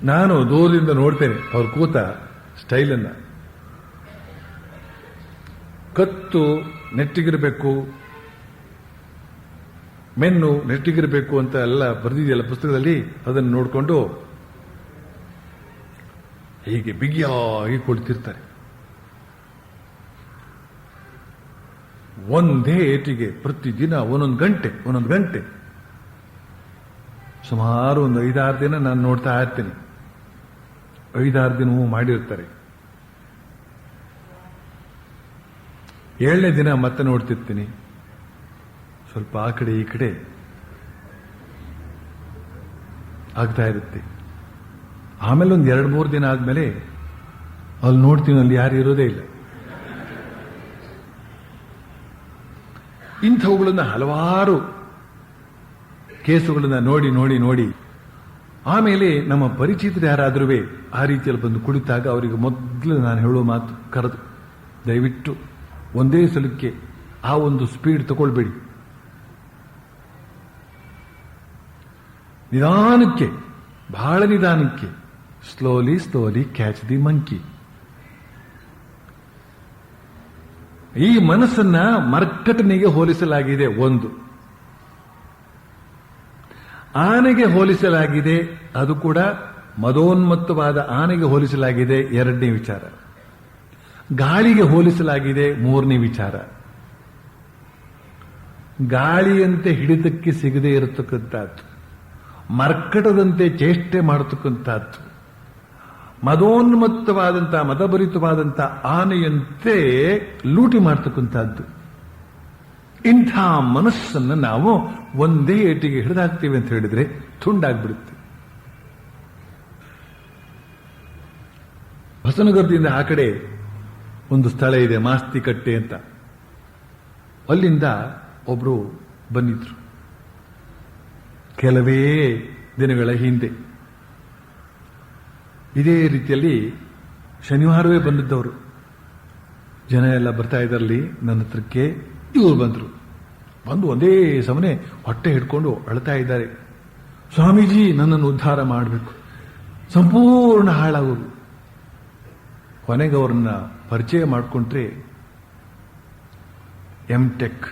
ನಾನು ದೂರದಿಂದ ನೋಡ್ತೇನೆ ಅವ್ರು ಕೂತ ಸ್ಟೈಲನ್ನ. ಕತ್ತು ನೆಟ್ಟಿಗಿರಬೇಕು, ಮೆನ್ನು ನೆಟ್ಟಿಗಿರಬೇಕು ಅಂತ ಎಲ್ಲ ಬರೆದಿದೆಯಲ್ಲ ಪುಸ್ತಕದಲ್ಲಿ, ಅದನ್ನು ನೋಡಿಕೊಂಡು ಹೀಗೆ ಬಿಗಿಯಾಗಿ ಕುಳಿತಿರ್ತಾರೆ. ಒಂದೇ ಏಟಿಗೆ ಪ್ರತಿದಿನ ಒಂದೊಂದು ಗಂಟೆ ಸುಮಾರು ಒಂದು 5-6 ದಿನ ನಾನು ನೋಡ್ತಾ ಇರ್ತೀನಿ. 5-6 ದಿನವೂ ಮಾಡಿರ್ತಾರೆ. 7ನೇ ದಿನ ಮತ್ತೆ ನೋಡ್ತಿರ್ತೀನಿ, ಸ್ವಲ್ಪ ಆ ಕಡೆ ಈ ಕಡೆ ಆಗ್ತಾ ಇರುತ್ತೆ. ಆಮೇಲೆ ಒಂದು 2-3 ದಿನ ಆದ್ಮೇಲೆ ಅಲ್ಲಿ ನೋಡ್ತೀನಿ, ಅಲ್ಲಿ ಯಾರು ಇರೋದೇ ಇಲ್ಲ. ಇಂಥವುಗಳನ್ನ ಹಲವಾರು ಕೇಸುಗಳನ್ನ ನೋಡಿ ಆಮೇಲೆ ನಮ್ಮ ಪರಿಚಿತರು ಯಾರಾದ್ರೂ ಆ ರೀತಿಯಲ್ಲಿ ಬಂದು ಕುಳಿತಾಗ ಅವರಿಗೆ ಮೊದಲು ನಾನು ಹೇಳೋ ಮಾತು ಕರೆದು, ದಯವಿಟ್ಟು ಒಂದೇ ಸಲಕ್ಕೆ ಆ ಒಂದು ಸ್ಪೀಡ್ ತಗೊಳ್ಬೇಡಿ, ನಿಧಾನಕ್ಕೆ, ಬಹಳ ನಿಧಾನಕ್ಕೆ, ಸ್ಲೋಲಿ ಕ್ಯಾಚ್ ದಿ ಮಂಕಿ. ಈ ಮನಸ್ಸನ್ನ ಮರ್ಕಟನಿಗೆ ಹೋಲಿಸಲಾಗಿದೆ ಒಂದು, ಆನೆಗೆ ಹೋಲಿಸಲಾಗಿದೆ, ಅದು ಕೂಡ ಮದೋನ್ಮತ್ತವಾದ ಆನೆಗೆ ಹೋಲಿಸಲಾಗಿದೆ 2ನೇ ವಿಚಾರ. ಗಾಳಿಗೆ ಹೋಲಿಸಲಾಗಿದೆ 3ನೇ ವಿಚಾರ. ಗಾಳಿಯಂತೆ ಹಿಡಿತಕ್ಕೆ ಸಿಗದೆ ಇರತಕ್ಕಂಥದ್ದು, ಮರ್ಕಟದಂತೆ ಚೇಷ್ಟೆ ಮಾಡತಕ್ಕಂಥದ್ದು, ಮದೋನ್ಮತ್ತವಾದಂತಹ ಮದಭರಿತವಾದಂಥ ಆನೆಯಂತೆ ಲೂಟಿ ಮಾಡತಕ್ಕಂಥದ್ದು. ಇಂಥ ಮನಸ್ಸನ್ನು ನಾವು ಒಂದೇ ಏಟಿಗೆ ಹಿಡಿದಾಕ್ತೀವಿ ಅಂತ ಹೇಳಿದ್ರೆ ತುಂಡಾಗ್ಬಿಡುತ್ತೆ. ಹೊಸನಗರದಿಂದ ಆ ಕಡೆ ಒಂದು ಸ್ಥಳ ಇದೆ, ಮಾಸ್ತಿಕಟ್ಟೆ ಅಂತ. ಅಲ್ಲಿಂದ ಒಬ್ರು ಬಂದಿದ್ರು ಕೆಲವೇ ದಿನಗಳ ಹಿಂದೆ. ಇದೇ ರೀತಿಯಲ್ಲಿ ಶನಿವಾರವೇ ಬಂದಿದ್ದವರು. ಜನ ಎಲ್ಲ ಬರ್ತಾ ಇದ್ದರಲ್ಲಿ ನನ್ನ ಹತ್ರಕ್ಕೆ ಇವರು ಬಂದು ಒಂದೇ ಸಮನೆ ಹೊಟ್ಟೆ ಹಿಡ್ಕೊಂಡು ಅಳ್ತಾ ಇದ್ದಾರೆ. ಸ್ವಾಮೀಜಿ, ನನ್ನನ್ನು ಉದ್ಧಾರ ಮಾಡಬೇಕು, ಸಂಪೂರ್ಣ ಹಾಳಾಗೋದು. ಕೊನೆಗೆ ಅವರನ್ನ ಪರಿಚಯ ಮಾಡಿಕೊಂಡ್ರೆ ಎಂ.ಟೆಕ್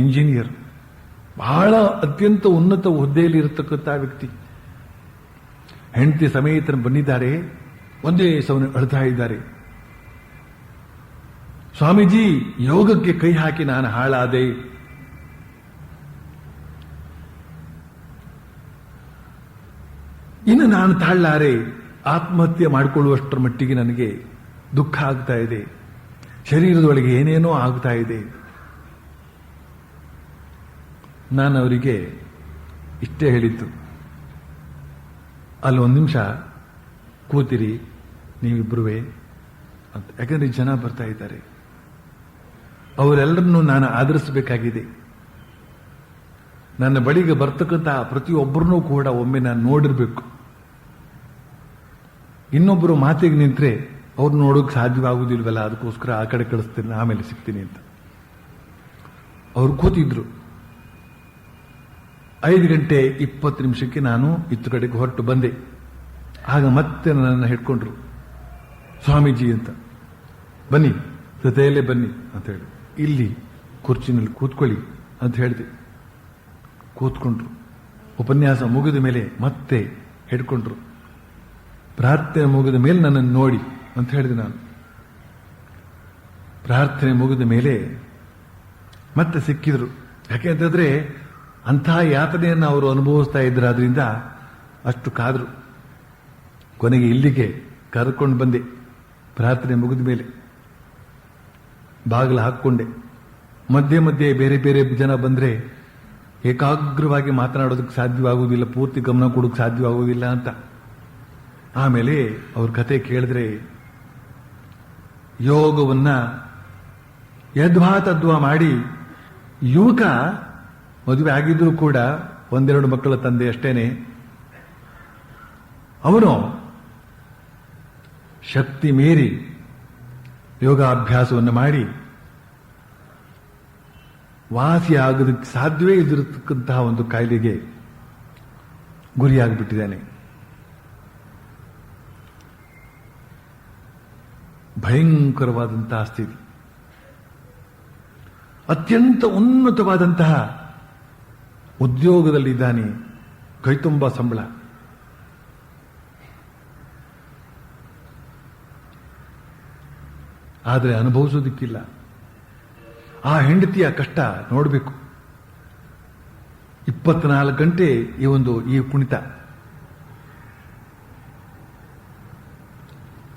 ಇಂಜಿನಿಯರ್, ಬಹಳ ಅತ್ಯಂತ ಉನ್ನತ ಹುದ್ದೆಯಲ್ಲಿ ಇರತಕ್ಕಂಥ ವ್ಯಕ್ತಿ. ಹೆಂಡತಿ ಸಮೇತ ಬಂದಿದ್ದಾರೆ, ಒಂದೇ ಸಮನೆ ಅಳ್ತಾ ಇದ್ದಾರೆ. ಸ್ವಾಮೀಜಿ, ಯೋಗಕ್ಕೆ ಕೈ ಹಾಕಿ ನಾನು ಹಾಳಾದೆ, ಇನ್ನು ನಾನು ತಾಳಲಾರೆ, ಆತ್ಮಹತ್ಯೆ ಮಾಡಿಕೊಳ್ಳುವಷ್ಟರ ಮಟ್ಟಿಗೆ ನನಗೆ ದುಃಖ ಆಗ್ತಾ ಇದೆ, ಶರೀರದೊಳಗೆ ಏನೇನೋ ಆಗ್ತಾ ಇದೆ. ನಾನು ಅವರಿಗೆ ಇಷ್ಟೇ ಹೇಳಿದ್ದು, ಅಲ್ಲಿ 1 ನಿಮಿಷ ಕೂತಿರಿ ನೀವಿಬ್ರುವೆ ಅಂತ. ಯಾಕಂದ್ರೆ ಜನ ಬರ್ತಾ ಇದ್ದಾರೆ, ಅವರೆಲ್ಲರನ್ನೂ ನಾನು ಆದರಿಸಬೇಕಾಗಿದೆ. ನನ್ನ ಬಳಿಗೆ ಬರ್ತಕ್ಕಂತಹ ಪ್ರತಿಯೊಬ್ಬರನ್ನೂ ಕೂಡ ಒಮ್ಮೆ ನಾನು ನೋಡಿರ್ಬೇಕು. ಇನ್ನೊಬ್ಬರು ಮಾತಿಗೆ ನಿಂತ್ರೆ ಅವ್ರು ನೋಡೋಕೆ ಸಾಧ್ಯವಾಗುವುದಿಲ್ವಲ್ಲ, ಅದಕ್ಕೋಸ್ಕರ ಆ ಕಡೆ ಕಳಿಸ್ತೀನಿ, ಆಮೇಲೆ ಸಿಗ್ತೀನಿ ಅಂತ. ಅವ್ರು ಕೂತಿದ್ರು. 5:20 ನಾನು ಇತ್ತ ಕಡೆಗೆ ಹೊರಟು ಬಂದೆ. ಆಗ ಮತ್ತೆ ನನ್ನನ್ನು ಹಿಡ್ಕೊಂಡ್ರು, ಸ್ವಾಮೀಜಿ ಅಂತ. ಬನ್ನಿ, ಜೊತೆಯಲ್ಲೇ ಬನ್ನಿ ಅಂತ ಹೇಳಿ, ಇಲ್ಲಿ ಕುರ್ಚಿನಲ್ಲಿ ಕೂತ್ಕೊಳ್ಳಿ ಅಂತ ಹೇಳಿದೆ. ಕೂತ್ಕೊಂಡ್ರು. ಉಪನ್ಯಾಸ ಮುಗಿದ ಮೇಲೆ ಮತ್ತೆ ಹಿಡ್ಕೊಂಡ್ರು. ಪ್ರಾರ್ಥನೆ ಮುಗಿದ ಮೇಲೆ ನನ್ನನ್ನು ನೋಡಿ ಅಂತ ಹೇಳಿದೆ ನಾನು. ಪ್ರಾರ್ಥನೆ ಮುಗಿದ ಮೇಲೆ ಮತ್ತೆ ಸಿಕ್ಕಿದ್ರು. ಯಾಕೆಂತಂದ್ರೆ ಅಂತಹ ಯಾತನೆಯನ್ನು ಅವರು ಅನುಭವಿಸ್ತಾ ಇದ್ರು, ಆದ್ರಿಂದ ಅಷ್ಟು ಕಾದ್ರು. ಕೊನೆಗೆ ಇಲ್ಲಿಗೆ ಕರ್ಕೊಂಡು ಬಂದೆ. ಪ್ರಾರ್ಥನೆ ಮುಗಿದ ಮೇಲೆ ಬಾಗಿಲು ಹಾಕ್ಕೊಂಡೆ. ಮಧ್ಯೆ ಬೇರೆ ಬೇರೆ ಜನ ಬಂದ್ರೆ ಏಕಾಗ್ರವಾಗಿ ಮಾತನಾಡೋದಕ್ಕೆ ಸಾಧ್ಯವಾಗುವುದಿಲ್ಲ, ಪೂರ್ತಿ ಗಮನ ಕೊಡೋಕೆ ಸಾಧ್ಯವಾಗುವುದಿಲ್ಲ ಅಂತ. ಆಮೇಲೆ ಅವ್ರ ಕತೆ ಕೇಳಿದ್ರೆ, ಯೋಗವನ್ನ ಯದ್ವಾ ತದ್ವಾ ಮಾಡಿ, ಯುವಕ ಮದುವೆ ಆಗಿದ್ರು ಕೂಡ 1-2 ಮಕ್ಕಳ ತಂದೆ ಅಷ್ಟೇನೆ, ಅವನು ಶಕ್ತಿ ಮೀರಿ ಯೋಗಾಭ್ಯಾಸವನ್ನು ಮಾಡಿ ವಾಸಿಯಾಗೋದಕ್ಕೆ ಸಾಧ್ಯವೇ ಇದ್ದಿರತಕ್ಕಂತಹ ಒಂದು ಕಾಯಿಲೆಗೆ ಗುರಿಯಾಗಿಬಿಟ್ಟಿದ್ದಾನೆ. ಭಯಂಕರವಾದಂತಹ ಸ್ಥಿತಿ, ಅತ್ಯಂತ ಉನ್ನತವಾದಂತಹ ಉದ್ಯೋಗದಲ್ಲಿದ್ದಾನೆ, ಕೈತುಂಬ ಸಂಬಳ. ಆದರೆ ಅನುಭವಿಸೋದಕ್ಕಿಲ್ಲ. ಆ ಹೆಂಡತಿಯ ಕಷ್ಟ ನೋಡಬೇಕು. 24 ಗಂಟೆ ಈ ಕುಣಿತ.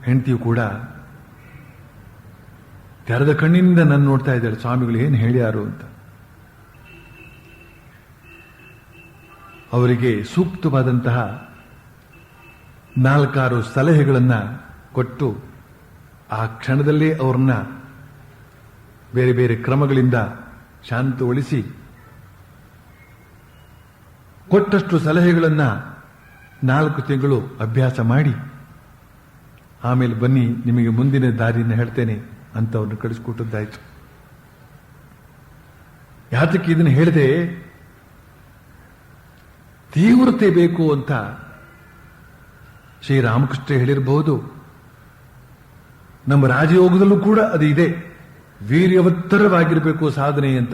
ಹೆಂಡತಿಯು ಕೂಡ ತೆರೆದ ಕಣ್ಣಿನಿಂದ ನನ್ನ ನೋಡ್ತಾ ಇದ್ದಾಳೆ, ಸ್ವಾಮಿಗಳು ಏನು ಹೇಳ್ಯಾರು ಅಂತ. ಅವರಿಗೆ ಸೂಕ್ತವಾದಂತಹ 4-6 ಸಲಹೆಗಳನ್ನು ಕೊಟ್ಟು ಆ ಕ್ಷಣದಲ್ಲೇ ಅವರನ್ನ ಬೇರೆ ಬೇರೆ ಕ್ರಮಗಳಿಂದ ಶಾಂತಗೊಳಿಸಿ, ಕೊಟ್ಟಷ್ಟು ಸಲಹೆಗಳನ್ನು 4 ತಿಂಗಳು ಅಭ್ಯಾಸ ಮಾಡಿ ಆಮೇಲೆ ಬನ್ನಿ ನಿಮಗೆ ಮುಂದಿನ ದಾರಿಯನ್ನು ಹೇಳ್ತೇನೆ ಅಂತ ಅವ್ರನ್ನ ಕಳಿಸ್ಕೊಟ್ಟದ್ದಾಯ್ತು. ಯಾತಕ್ಕೆ ಇದನ್ನು ಹೇಳಿದೆ? ತೀವ್ರತೆ ಬೇಕು ಅಂತ ಶ್ರೀರಾಮಕೃಷ್ಣ ಹೇಳಿರಬಹುದು. ನಮ್ಮ ರಾಜಯೋಗದಲ್ಲೂ ಕೂಡ ಅದು ಇದೆ, ವೀರ್ಯವತ್ತರವಾಗಿರಬೇಕು ಸಾಧನೆ ಅಂತ,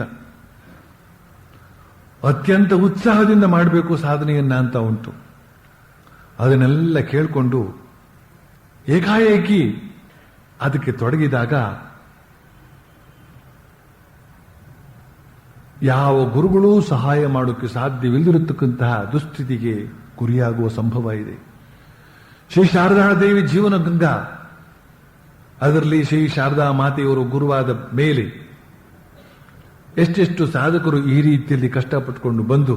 ಅತ್ಯಂತ ಉತ್ಸಾಹದಿಂದ ಮಾಡಬೇಕು ಸಾಧನೆಯನ್ನ ಅಂತ ಉಂಟು. ಅದನ್ನೆಲ್ಲ ಕೇಳಿಕೊಂಡು ಏಕಾಏಕಿ ಅದಕ್ಕೆ ತೊಡಗಿದಾಗ ಯಾವ ಗುರುಗಳೂ ಸಹಾಯ ಮಾಡೋಕ್ಕೆ ಸಾಧ್ಯವಿಲ್ಲದಿರತಕ್ಕಂತಹ ದುಸ್ಥಿತಿಗೆ ಗುರಿಯಾಗುವ ಸಂಭವ ಇದೆ. ಶ್ರೀ ಶಾರದಾ ದೇವಿ ಜೀವನ ಗಂಗಾ, ಅದರಲ್ಲಿ ಶ್ರೀ ಶಾರದಾ ಮಾತೆಯವರು ಗುರುವಾದ ಮೇಲೆ ಎಷ್ಟೆಷ್ಟು ಸಾಧಕರು ಈ ರೀತಿಯಲ್ಲಿ ಕಷ್ಟಪಟ್ಟುಕೊಂಡು ಬಂದು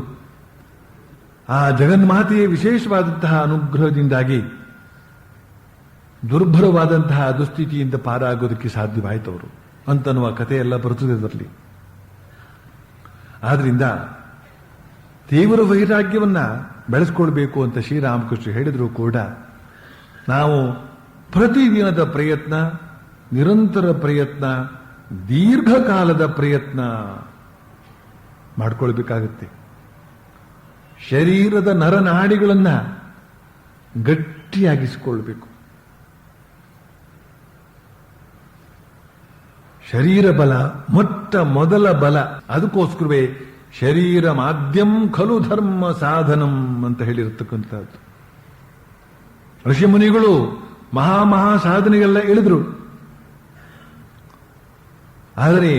ಆ ಜಗನ್ಮಾತೆಯ ವಿಶೇಷವಾದಂತಹ ಅನುಗ್ರಹದಿಂದಾಗಿ ದುರ್ಭರವಾದಂತಹ ದುಸ್ಥಿತಿಯಿಂದ ಪಾರಾಗೋದಕ್ಕೆ ಸಾಧ್ಯವಾಯಿತವರು ಅಂತನ್ನುವ ಕಥೆಯೆಲ್ಲ ಬರುತ್ತದೆ ಅದರಲ್ಲಿ. ಆದ್ರಿಂದ ತೀವ್ರ ವೈರಾಗ್ಯವನ್ನ ಬೆಳೆಸ್ಕೊಳ್ಬೇಕು ಅಂತ ಶ್ರೀರಾಮಕೃಷ್ಣ ಹೇಳಿದ್ರು ಕೂಡ ನಾವು ಪ್ರತಿದಿನದ ಪ್ರಯತ್ನ, ನಿರಂತರ ಪ್ರಯತ್ನ, ದೀರ್ಘಕಾಲದ ಪ್ರಯತ್ನ ಮಾಡಿಕೊಳ್ಬೇಕಾಗುತ್ತೆ. ಶರೀರದ ನರನಾಡಿಗಳನ್ನ ಗಟ್ಟಿಯಾಗಿಸಿಕೊಳ್ಬೇಕು. ಶರೀರ ಬಲ ಮೊಟ್ಟ ಮೊದಲ ಬಲ. ಅದಕ್ಕೋಸ್ಕರವೇ ಶರೀರ ಮಾಧ್ಯಂ ಖಲು ಧರ್ಮ ಸಾಧನಂ ಅಂತ ಹೇಳಿರತಕ್ಕಂಥದ್ದು. ಋಷಿಮುನಿಗಳು ಮಹಾ ಸಾಧನೆಗೆಲ್ಲ ಇಳಿದ್ರು. ಆದರೆ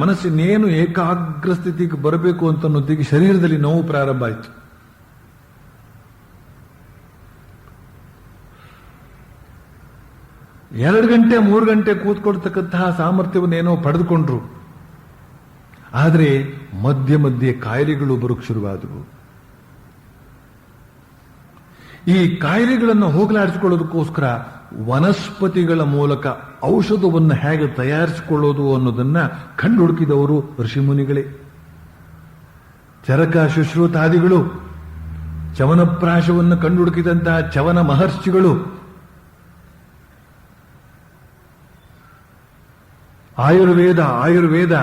ಮನಸ್ಸಿನೇನು ಏಕಾಗ್ರ ಸ್ಥಿತಿಗೆ ಬರಬೇಕು ಅಂತ ಅನ್ನೋದಿಗೆ ಶರೀರದಲ್ಲಿ ನೋವು ಪ್ರಾರಂಭ ಆಯಿತು. ಎರಡು ಗಂಟೆ 3 ಗಂಟೆ ಕೂತ್ಕೊಳ್ತಕ್ಕಂತಹ ಸಾಮರ್ಥ್ಯವನ್ನೇನೋ ಪಡೆದುಕೊಂಡ್ರು. ಆದರೆ ಮಧ್ಯೆ ಮಧ್ಯೆ ಕಾಯಿಲೆಗಳು ಬರೋಕ್ ಶುರುವಾದವು. ಈ ಕಾಯಿಲೆಗಳನ್ನು ಹೋಗಲಾಡಿಸಿಕೊಳ್ಳೋದಕ್ಕೋಸ್ಕರ ವನಸ್ಪತಿಗಳ ಮೂಲಕ ಔಷಧವನ್ನು ಹೇಗೆ ತಯಾರಿಸಿಕೊಳ್ಳೋದು ಅನ್ನೋದನ್ನ ಕಂಡು ಹುಡುಕಿದವರು ಋಷಿಮುನಿಗಳೇ. ಚರಕ ಶುಶ್ರುತಾದಿಗಳು, ಚವನಪ್ರಾಶವನ್ನು ಕಂಡು ಹುಡುಕಿದಂತಹ ಚವನ ಮಹರ್ಷಿಗಳು, ಆಯುರ್ವೇದ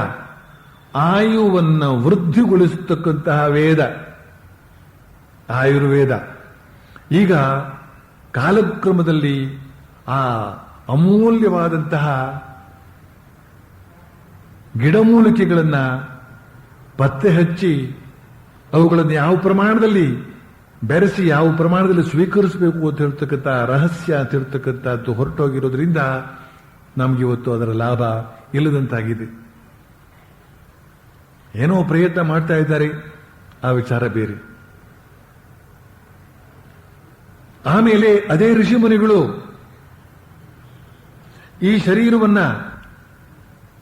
ಆಯುವನ್ನ ವೃದ್ಧಿಗೊಳಿಸತಕ್ಕಂತಹ ವೇದ ಆಯುರ್ವೇದ. ಈಗ ಕಾಲಕ್ರಮದಲ್ಲಿ ಆ ಅಮೂಲ್ಯವಾದಂತಹ ಗಿಡಮೂಲಿಕೆಗಳನ್ನ ಪತ್ತೆ ಹಚ್ಚಿ ಅವುಗಳನ್ನು ಯಾವ ಪ್ರಮಾಣದಲ್ಲಿ ಬೆರೆಸಿ ಯಾವ ಪ್ರಮಾಣದಲ್ಲಿ ಸ್ವೀಕರಿಸಬೇಕು ಅಂತ ಹೇಳ್ತಕ್ಕಂಥ ರಹಸ್ಯ ಅಂತ ಹೇಳ್ತಕ್ಕಂಥದ್ದು ಹೊರಟೋಗಿರೋದ್ರಿಂದ ನಮ್ಗೆ ಇವತ್ತು ಅದರ ಲಾಭ ಇಲ್ಲದಂತಾಗಿದೆ. ಏನೋ ಪ್ರಯತ್ನ ಮಾಡ್ತಾ ಇದ್ದಾರೆ, ಆ ವಿಚಾರ ಬೇರೆ. ಆಮೇಲೆ ಅದೇ ಋಷಿಮುನಿಗಳು ಈ ಶರೀರವನ್ನ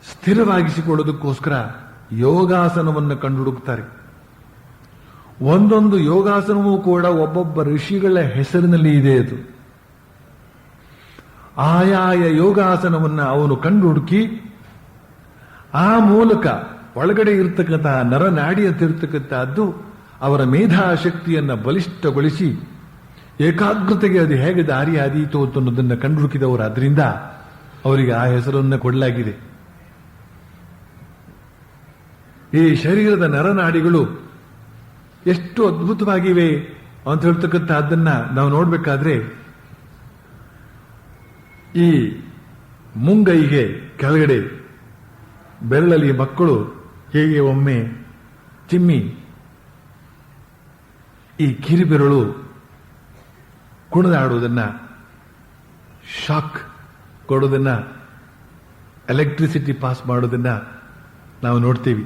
ಸ್ಥಿರವಾಗಿಸಿಕೊಳ್ಳೋದಕ್ಕೋಸ್ಕರ ಯೋಗಾಸನವನ್ನು ಕಂಡುಹುಡುಕ್ತಾರೆ. ಒಂದೊಂದು ಯೋಗಾಸನವೂ ಕೂಡ ಒಬ್ಬೊಬ್ಬ ಋಷಿಗಳ ಹೆಸರಿನಲ್ಲಿ ಇದೆ. ಅದು ಆಯಾಯ ಯೋಗಾಸನವನ್ನು ಅವನು ಕಂಡುಹುಡುಕಿ ಆ ಮೂಲಕ ಒಳಗಡೆ ಇರ್ತಕ್ಕಂತಹ ನರನಾಡಿ ಅಂತ ಇರ್ತಕ್ಕಂಥದ್ದು ಅವರ ಮೇಧಾಶಕ್ತಿಯನ್ನ ಬಲಿಷ್ಠಗೊಳಿಸಿ ಏಕಾಗ್ರತೆಗೆ ಅದು ಹೇಗೆ ದಾರಿ ಆದೀತು ಅಂತ ಅನ್ನೋದನ್ನು ಕಂಡುಹುಡುಕಿದವರು. ಅದರಿಂದ ಅವರಿಗೆ ಆ ಹೆಸರನ್ನು ಕೊಡಲಾಗಿದೆ. ಈ ಶರೀರದ ನರನಾಡಿಗಳು ಎಷ್ಟು ಅದ್ಭುತವಾಗಿವೆ ಅಂತ ಹೇಳ್ತಕ್ಕಂಥದ್ದನ್ನ ನಾವು ನೋಡ್ಬೇಕಾದ್ರೆ ಈ ಮುಂಗೈಗೆ ಕೆಳಗಡೆ ಬೆರಳಲ್ಲಿ ಮಕ್ಕಳು ಹೇಗೆ ಒಮ್ಮೆ ಚಿಮ್ಮಿ ಈ ಕಿರಿಬೆರಳು ಕುಣಿದಾಡುವುದನ್ನ, ಶಾಕ್ ಕೊಡೋದನ್ನ ಎಲೆಕ್ಟ್ರಿಸಿಟಿ ಪಾಸ್ ಮಾಡೋದನ್ನ ನಾವು ನೋಡ್ತೀವಿ.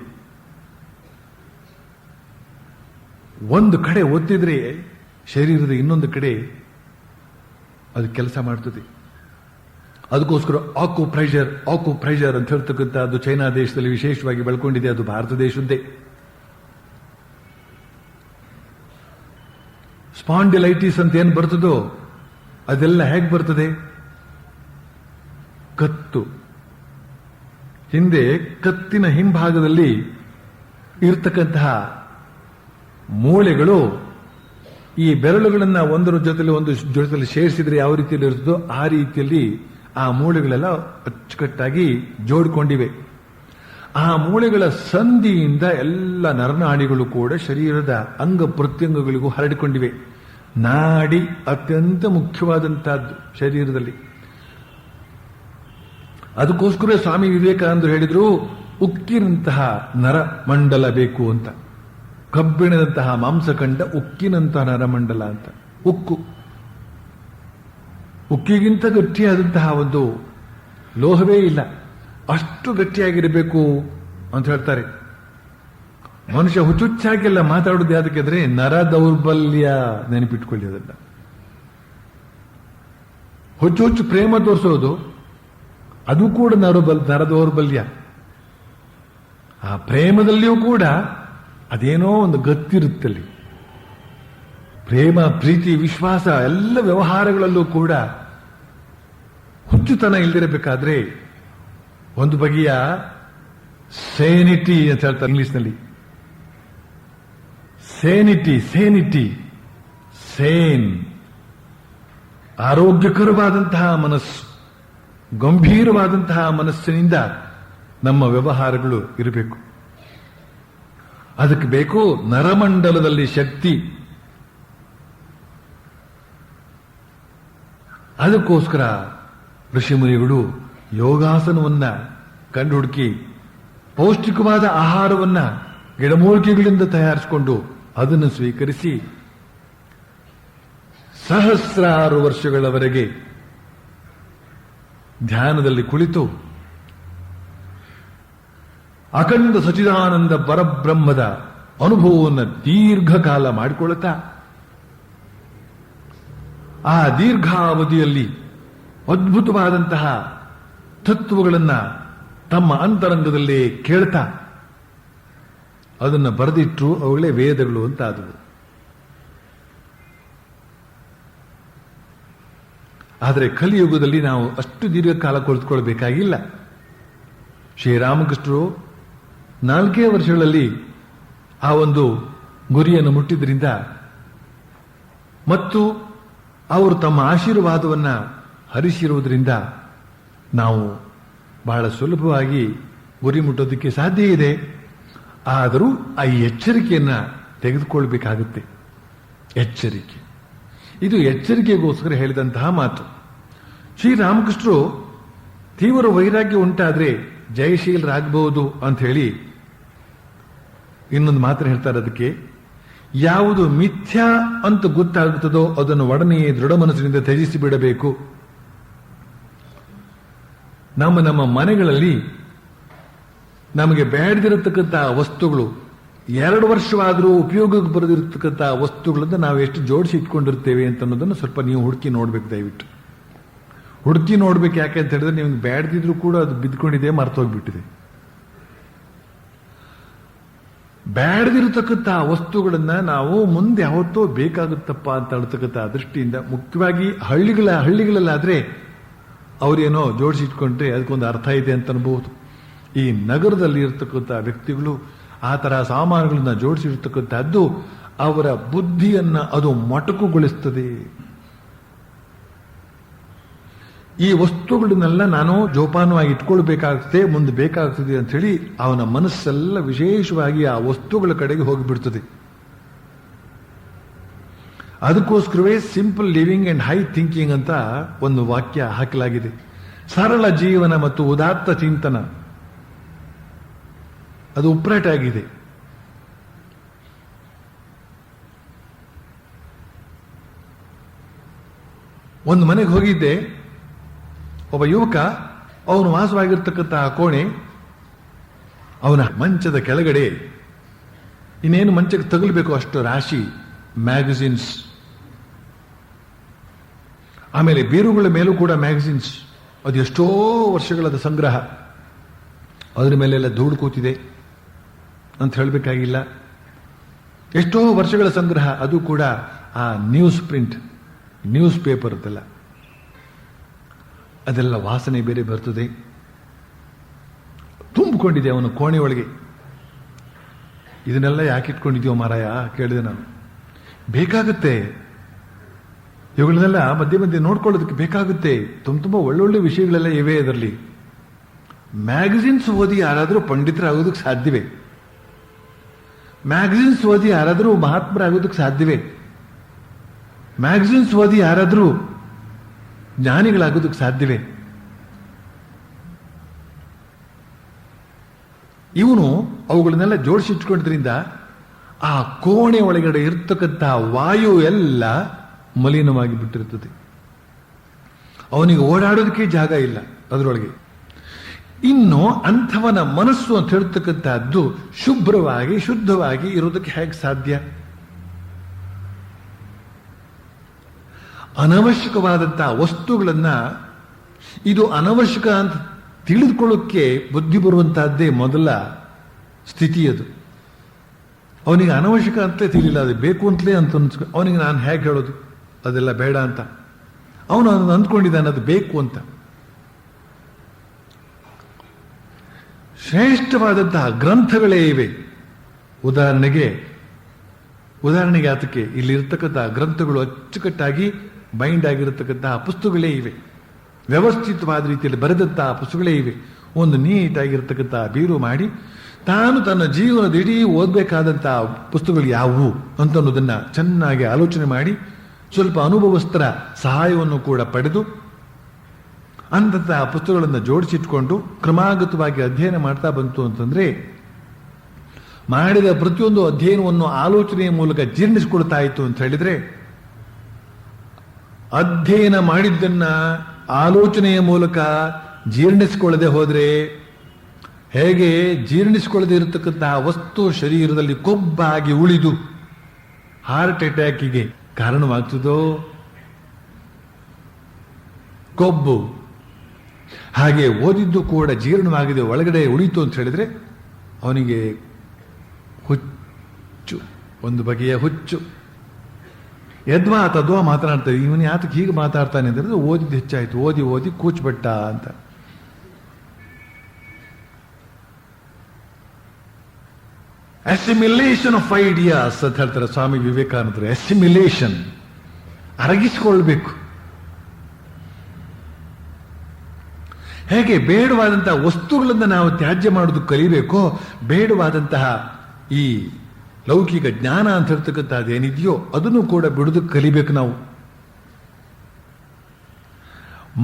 ಒಂದು ಕಡೆ ಒತ್ತಿದ್ರೆ ಶರೀರದ ಇನ್ನೊಂದು ಕಡೆ ಅದು ಕೆಲಸ ಮಾಡ್ತದೆ. ಅದಕ್ಕೋಸ್ಕರ ಆಕು ಪ್ರೈಜರ್ ಅಂತ ಹೇಳ್ತಕ್ಕಂಥ ಅದು ಚೈನಾ ದೇಶದಲ್ಲಿ ವಿಶೇಷವಾಗಿ ಬೆಳ್ಕೊಂಡಿದೆ. ಅದು ಭಾರತ ದೇಶದ್ದೇ. ಸ್ಪಾಂಡಿಲೈಟಿಸ್ ಅಂತ ಏನು ಬರ್ತದೋ ಅದೆಲ್ಲ ಹೇಗೆ ಬರ್ತದೆ? ಕತ್ತು. ಹಿಂದೆ ಕತ್ತಿನ ಹಿಂಭಾಗದಲ್ಲಿ ಇರ್ತಕ್ಕಂತಹ ಮೂಳೆಗಳು ಈ ಬೆರಳುಗಳನ್ನ ಒಂದರ ಜೊತೆಲಿ ಒಂದು ಜೊತೆಲಿ ಸೇರಿಸಿದ್ರೆ ಯಾವ ರೀತಿಯಲ್ಲಿ ಇರ್ತದೋ ಆ ರೀತಿಯಲ್ಲಿ ಆ ಮೂಳೆಗಳೆಲ್ಲ ಅಚ್ಚುಕಟ್ಟಾಗಿ ಜೋಡಿಕೊಂಡಿವೆ. ಆ ಮೂಳೆಗಳ ಸಂಧಿಯಿಂದ ಎಲ್ಲ ನರನಾಡಿಗಳು ಕೂಡ ಶರೀರದ ಅಂಗ ಪ್ರತ್ಯಂಗಗಳಿಗೂ ಹರಡಿಕೊಂಡಿವೆ. ನಾಡಿ ಅತ್ಯಂತ ಮುಖ್ಯವಾದಂತಹದ್ದು ಶರೀರದಲ್ಲಿ. ಅದಕ್ಕೋಸ್ಕರ ಸ್ವಾಮಿ ವಿವೇಕಾನಂದರು ಹೇಳಿದ್ರು, ಉಕ್ಕಿನಂತಹ ನರಮಂಡಲ ಬೇಕು ಅಂತ. ಕಬ್ಬಿಣದಂತಹ ಮಾಂಸಖಂಡ, ಉಕ್ಕಿನಂತಹ ನರಮಂಡಲ ಅಂತ. ಉಕ್ಕಿಗಿಂತ ಗಟ್ಟಿಯಾದಂತಹ ಒಂದು ಲೋಹವೇ ಇಲ್ಲ, ಅಷ್ಟು ಗಟ್ಟಿಯಾಗಿರಬೇಕು ಅಂತ ಹೇಳ್ತಾರೆ. ಮನುಷ್ಯ ಹುಚ್ಚುಚ್ಚಾಗೆಲ್ಲ ಮಾತಾಡೋದು ಯಾದಕ್ಕಿದ್ರೆ ನರ ದೌರ್ಬಲ್ಯ. ನೆನಪಿಟ್ಕೊಳ್ಳಿ ಅದನ್ನ. ಹುಚ್ಚು ಪ್ರೇಮ ತೋರಿಸೋದು ಅದು ಕೂಡ ನರ ದೌರ್ಬಲ್ಯ. ಆ ಪ್ರೇಮದಲ್ಲಿಯೂ ಕೂಡ ಅದೇನೋ ಒಂದು ಗತ್ತಿರುತ್ತಲ್ಲಿ. ಪ್ರೇಮ, ಪ್ರೀತಿ, ವಿಶ್ವಾಸ ಎಲ್ಲ ವ್ಯವಹಾರಗಳಲ್ಲೂ ಕೂಡ ಹುಚ್ಚುತನ ಇಲ್ದಿರಬೇಕಾದ್ರೆ ಒಂದು ಬಗೆಯ ಸೇನಿಟಿ ಅಂತ ಹೇಳ್ತಾರೆ ಇಂಗ್ಲಿಷ್ನಲ್ಲಿ. ಸೇನ್, ಆರೋಗ್ಯಕರವಾದಂತಹ ಮನಸ್ಸು, ಗಂಭೀರವಾದಂತಹ ಮನಸ್ಸಿನಿಂದ ನಮ್ಮ ವ್ಯವಹಾರಗಳು ಇರಬೇಕು. ಅದಕ್ಕೆ ಬೇಕು ನರಮಂಡಲದಲ್ಲಿ ಶಕ್ತಿ. ಅದಕ್ಕೋಸ್ಕರ ಋಷಿಮುನಿಗಳು ಯೋಗಾಸನವನ್ನ ಕಂಡು ಹುಡುಕಿ ಪೌಷ್ಟಿಕವಾದ ಆಹಾರವನ್ನ ಗಿಡಮೂಲಿಕೆಗಳಿಂದ ತಯಾರಿಸಿಕೊಂಡು ಅದನ್ನು ಸ್ವೀಕರಿಸಿ ಸಹಸ್ರಾರು ವರ್ಷಗಳವರೆಗೆ ಧ್ಯಾನದಲ್ಲಿ ಕುಳಿತು ಅಖಂಡ ಸಚಿದಾನಂದ ಪರಬ್ರಹ್ಮದ ಅನುಭವವನ್ನು ದೀರ್ಘಕಾಲ ಮಾಡಿಕೊಳ್ಳುತ್ತಾ ಆ ದೀರ್ಘಾವಧಿಯಲ್ಲಿ ಅದ್ಭುತವಾದಂತಹ ತತ್ವಗಳನ್ನ ತಮ್ಮ ಅಂತರಂಗದಲ್ಲೇ ಕೇಳ್ತಾ ಅದನ್ನು ಬರೆದಿಟ್ಟರು. ಅವುಗಳೇ ವೇದಗಳು ಅಂತ ಆದವು. ಆದರೆ ಕಲಿಯುಗದಲ್ಲಿ ನಾವು ಅಷ್ಟು ದೀರ್ಘಕಾಲ ಕುಳಿತುಕೊಳ್ಬೇಕಾಗಿಲ್ಲ. ಶ್ರೀರಾಮಕೃಷ್ಣರು 4 ವರ್ಷಗಳಲ್ಲಿ ಆ ಒಂದು ಗುರಿಯನ್ನು ಮುಟ್ಟಿದ್ರಿಂದ ಮತ್ತು ಅವರು ತಮ್ಮ ಆಶೀರ್ವಾದವನ್ನ ಹರಿಸಿರುವುದರಿಂದ ನಾವು ಬಹಳ ಸುಲಭವಾಗಿ ಗುರಿ ಮುಟ್ಟೋದಕ್ಕೆ ಸಾಧ್ಯ ಇದೆ. ಆದರೂ ಆ ಎಚ್ಚರಿಕೆಯನ್ನ ತೆಗೆದುಕೊಳ್ಬೇಕಾಗುತ್ತೆ. ಎಚ್ಚರಿಕೆ, ಇದು ಎಚ್ಚರಿಕೆಗೋಸ್ಕರ ಹೇಳಿದಂತಹ ಮಾತು. ಶ್ರೀರಾಮಕೃಷ್ಣರು ತೀವ್ರ ವೈರಾಗ್ಯ ಉಂಟಾದ್ರೆ ಜಯಶೀಲರಾಗಬಹುದು ಅಂತ ಹೇಳಿ ಇನ್ನೊಂದು ಮಾತ್ರ ಹೇಳ್ತಾರೆ. ಅದಕ್ಕೆ ಯಾವುದು ಮಿಥ್ಯಾ ಅಂತ ಗೊತ್ತಾಗುತ್ತದೋ ಅದನ್ನು ಒಡನೆಯೇ ದೃಢ ಮನಸ್ಸಿನಿಂದ ತ್ಯಜಿಸಿ ಬಿಡಬೇಕು. ನಮ್ಮ ಮನೆಗಳಲ್ಲಿ ನಮಗೆ ಬೇಡದಿರತಕ್ಕಂತಹ ವಸ್ತುಗಳು, 2 ವರ್ಷವಾದರೂ ಉಪಯೋಗಕ್ಕೆ ಬರೆದಿರತಕ್ಕಂತಹ ವಸ್ತುಗಳನ್ನ ನಾವು ಎಷ್ಟು ಜೋಡಿಸಿ ಇಟ್ಕೊಂಡಿರ್ತೇವೆ ಅಂತ ಅನ್ನೋದನ್ನು ಸ್ವಲ್ಪ ನೀವು ಹುಡುಕಿ ನೋಡ್ಬೇಕು. ದಯವಿಟ್ಟು ಹುಡುಕಿ ನೋಡ್ಬೇಕು. ಯಾಕೆ ಅಂತ ಹೇಳಿದ್ರೆ ನಿಮ್ಗೆ ಬೇಡದಿದ್ರು ಕೂಡ ಅದು ಬಿದ್ಕೊಂಡಿದೆ, ಮರ್ತೋಗ್ಬಿಟ್ಟಿದೆ. ಬೇಡದಿರತಕ್ಕಂಥ ವಸ್ತುಗಳನ್ನ ನಾವು ಮುಂದೆ ಯಾವತ್ತೋ ಬೇಕಾಗುತ್ತಪ್ಪ ಅಂತ ಹೇಳ್ತಕ್ಕಂಥ ದೃಷ್ಟಿಯಿಂದ, ಮುಖ್ಯವಾಗಿ ಹಳ್ಳಿಗಳಲ್ಲಾದ್ರೆ ಅವರೇನೋ ಜೋಡಿಸಿಟ್ಕೊಂಡ್ರೆ ಅದಕ್ಕೊಂದು ಅರ್ಥ ಇದೆ ಅಂತ ಅನ್ಬಹುದು. ಈ ನಗರದಲ್ಲಿ ಇರತಕ್ಕಂಥ ವ್ಯಕ್ತಿಗಳು ಆ ತರ ಸಾಮಾನುಗಳನ್ನ ಜೋಡಿಸಿರ್ತಕ್ಕಂಥದ್ದು ಅವರ ಬುದ್ಧಿಯನ್ನ ಅದು ಮೊಟಕುಗೊಳಿಸ್ತದೆ. ಈ ವಸ್ತುಗಳನ್ನೆಲ್ಲ ನಾನು ಜೋಪಾನವಾಗಿ ಇಟ್ಕೊಳ್ಬೇಕಾಗ್ತದೆ, ಮುಂದೆ ಬೇಕಾಗ್ತದೆ ಅಂತ ಹೇಳಿ ಅವನ ಮನಸ್ಸೆಲ್ಲ ವಿಶೇಷವಾಗಿ ಆ ವಸ್ತುಗಳ ಕಡೆಗೆ ಹೋಗಿಬಿಡ್ತದೆ. ಅದಕ್ಕೋಸ್ಕರವೇ simple living and high thinking ಅಂತ ಒಂದು ವಾಕ್ಯ ಹಾಕಲಾಗಿದೆ. ಸರಳ ಜೀವನ ಮತ್ತು ಉದಾತ್ತ ಚಿಂತನ, ಅದು ಉಪ್ರಾಟಾಗಿದೆ. ಒಂದು ಮನೆಗೆ ಹೋಗಿದ್ದೆ. ಒಬ್ಬ ಯುವಕ ಅವನು ವಾಸವಾಗಿರ್ತಕ್ಕಂತಹ ಕೋಣೆ, ಅವನ ಮಂಚದ ಕೆಳಗಡೆ ಇನ್ನೇನು ಮಂಚಕ್ಕೆ ತಗಲ್ಬೇಕು ಅಷ್ಟು ರಾಶಿ ಮ್ಯಾಗಝಿನ್ಸ್, ಆಮೇಲೆ ಬೀರುಗಳ ಮೇಲೂ ಕೂಡ ಮ್ಯಾಗಝಿನ್ಸ್. ಅದು ಎಷ್ಟೋ ವರ್ಷಗಳದ ಸಂಗ್ರಹ, ಅದರ ಮೇಲೆಲ್ಲ ಧೂಳು ಕೂತಿದೆ ಅಂತ ಹೇಳಬೇಕಾಗಿಲ್ಲ. ಎಷ್ಟೋ ವರ್ಷಗಳ ಸಂಗ್ರಹ, ಅದು ಕೂಡ ಆ ನ್ಯೂಸ್ ಪ್ರಿಂಟ್, ನ್ಯೂಸ್ ಪೇಪರ್ ಅದೆಲ್ಲ, ಅದೆಲ್ಲ ವಾಸನೆ ಬೇರೆ ಬರ್ತದೆ, ತುಂಬಿಕೊಂಡಿದೆ ಅವನು ಕೋಣೆಯೊಳಗೆ. ಇದನ್ನೆಲ್ಲ ಯಾಕೆ ಇಟ್ಕೊಂಡಿದ್ಯೋ ಮಾರಾಯ ಕೇಳಿದೆ ನಾನು. ಬೇಕಾಗುತ್ತೆ, ಇವುಗಳನ್ನೆಲ್ಲ ಮಧ್ಯೆ ಮಧ್ಯೆ ನೋಡ್ಕೊಳ್ಳೋದಕ್ಕೆ ಬೇಕಾಗುತ್ತೆ. ತುಂಬ ಒಳ್ಳೊಳ್ಳೆ ವಿಷಯಗಳೆಲ್ಲ ಇವೆ ಅದರಲ್ಲಿ. ಮ್ಯಾಗಝಿನ್ಸ್ ಓದಿ ಯಾರಾದರೂ ಪಂಡಿತರಾಗೋದಕ್ಕೆ ಸಾಧ್ಯವೇ? ಮ್ಯಾಗಝಿನ್ಸ್ ಓದಿ ಯಾರಾದರೂ ಮಹಾತ್ಮರಾಗೋದಕ್ಕೆ ಸಾಧ್ಯವೇ? ಮ್ಯಾಗಝಿನ್ಸ್ ಓದಿ ಯಾರಾದರೂ ಜ್ಞಾನಿಗಳಾಗೋದಕ್ಕೆ ಸಾಧ್ಯವೇ? ಇವನು ಅವುಗಳನ್ನೆಲ್ಲ ಜೋಡಿಸಿಟ್ಕೊಂಡಿದ್ರಿಂದ ಆ ಕೋಣೆ ಒಳಗಡೆ ಇರ್ತಕ್ಕಂಥ ವಾಯು ಎಲ್ಲ ಮಲಿನವಾಗಿ ಬಿಟ್ಟಿರ್ತದೆ. ಅವನಿಗೆ ಓಡಾಡೋದಕ್ಕೆ ಜಾಗ ಇಲ್ಲ ಅದರೊಳಗೆ. ಇನ್ನು ಅಂಥವನ ಮನಸ್ಸು ಅಂತ ಹೇಳ್ತಕ್ಕಂಥದ್ದು ಶುಭ್ರವಾಗಿ ಶುದ್ಧವಾಗಿ ಇರೋದಕ್ಕೆ ಹೇಗೆ ಸಾಧ್ಯ? ಅನವಶ್ಯಕವಾದಂತಹ ವಸ್ತುಗಳನ್ನ ಇದು ಅನವಶ್ಯಕ ಅಂತ ತಿಳಿದುಕೊಳ್ಳೋಕ್ಕೆ ಬುದ್ಧಿ ಬರುವಂತಹದ್ದೇ ಮೊದಲ ಸ್ಥಿತಿ. ಅದು ಅವನಿಗೆ ಅನವಶ್ಯಕ ಅಂತಲೇ ತಿಳಿಲ್ಲ, ಅದು ಬೇಕು ಅಂತಲೇ ಅಂತ ಅವನಿಗೆ ನಾನು ಹೇಗೆ ಹೇಳೋದು ಅದೆಲ್ಲ ಬೇಡ ಅಂತ. ಅವನು ಅದನ್ನು ಅಂದ್ಕೊಂಡಿದ್ದಾನೆ ಅದು ಬೇಕು ಅಂತ. ಶ್ರೇಷ್ಠವಾದಂತಹ ಗ್ರಂಥಗಳೇ ಇವೆ. ಉದಾಹರಣೆಗೆ ಅದಕ್ಕೆ ಇಲ್ಲಿರ್ತಕ್ಕಂತಹ ಗ್ರಂಥಗಳು ಅಚ್ಚುಕಟ್ಟಾಗಿ ಬೈಂಡ್ ಆಗಿರತಕ್ಕಂತಹ ಪುಸ್ತಕಗಳೇ ಇವೆ. ವ್ಯವಸ್ಥಿತವಾದ ರೀತಿಯಲ್ಲಿ ಬರೆದಂತಹ ಪುಸ್ತಕಗಳೇ ಇವೆ. ಒಂದು ನೀಟಾಗಿರ್ತಕ್ಕಂತಹ ಬೀರು ಮಾಡಿ ತಾನು ತನ್ನ ಜೀವನದ ಇಡೀ ಓದಬೇಕಾದಂತಹ ಪುಸ್ತಕಗಳು ಯಾವುವು ಅಂತ ಅನ್ನೋದನ್ನ ಚೆನ್ನಾಗಿ ಆಲೋಚನೆ ಮಾಡಿ ಸ್ವಲ್ಪ ಅನುಭವಸ್ಥರ ಸಹಾಯವನ್ನು ಕೂಡ ಪಡೆದು ಅಂತಹ ಪುಸ್ತಕಗಳನ್ನು ಜೋಡಿಸಿಟ್ಕೊಂಡು ಕ್ರಮಾಗತವಾಗಿ ಅಧ್ಯಯನ ಮಾಡ್ತಾ ಬಂತು ಅಂತಂದ್ರೆ ಮಾಡಿದ ಪ್ರತಿಯೊಂದು ಅಧ್ಯಯನವನ್ನು ಆಲೋಚನೆಯ ಮೂಲಕ ಜೀರ್ಣಿಸಿಕೊಳ್ತಾ ಇತ್ತು ಅಂತ ಹೇಳಿದ್ರೆ, ಅಧ್ಯಯನ ಮಾಡಿದ್ದನ್ನ ಆಲೋಚನೆಯ ಮೂಲಕ ಜೀರ್ಣಿಸಿಕೊಳ್ಳದೆ ಹೋದ್ರೆ ಹೇಗೆ ಜೀರ್ಣಿಸಿಕೊಳ್ಳದೆ ಇರತಕ್ಕಂತಹ ವಸ್ತು ಶರೀರದಲ್ಲಿ ಕೊಬ್ಬಾಗಿ ಉಳಿದು ಹಾರ್ಟ್ ಅಟ್ಯಾಕಿಗೆ ಕಾರಣವಾಗ್ತದೋ, ಕೊಬ್ಬು ಹಾಗೆ ಓದಿದ್ದು ಕೂಡ ಜೀರ್ಣವಾಗಿದೆ ಒಳಗಡೆ ಉಳಿತು ಅಂತ ಹೇಳಿದ್ರೆ ಅವನಿಗೆ ಹುಚ್ಚು, ಒಂದು ಬಗೆಯ ಹುಚ್ಚು. ಯದ್ವಾ ತದ್ವಾ ಮಾತನಾಡ್ತಾರೆ. ಇವನು ಯಾತಕ್ಕೆ ಹೀಗೆ ಮಾತಾಡ್ತಾನೆ ಅಂದ್ರೆ ಓದಿದ್ದು ಹೆಚ್ಚಾಯ್ತು, ಓದಿ ಓದಿ ಕೂಚ್ಬಿಟ್ಟ ಅಂತ. ಅಸಿಮಿಲೇಷನ್ ಆಫ್ ಐಡಿಯಾಸ್ ಅಂತ ಹೇಳ್ತಾರೆ ಸ್ವಾಮಿ ವಿವೇಕಾನಂದರು. ಅಸಿಮಿಲೇಷನ್, ಅರಗಿಸಿಕೊಳ್ಬೇಕು. ಹೇಗೆ ಬೇಡವಾದಂತಹ ವಸ್ತುಗಳನ್ನು ನಾವು ತ್ಯಾಜ್ಯ ಮಾಡೋದು ಕಲಿಬೇಕೋ, ಬೇಡವಾದಂತಹ ಈ ಲೌಕಿಕ ಜ್ಞಾನ ಅಂತ ಹೇಳ್ತಕ್ಕಂಥದ್ದು ಏನಿದೆಯೋ ಅದನ್ನು ಕೂಡ ಬಿಡೋದಕ್ಕೆ ಕಲಿಬೇಕು ನಾವು.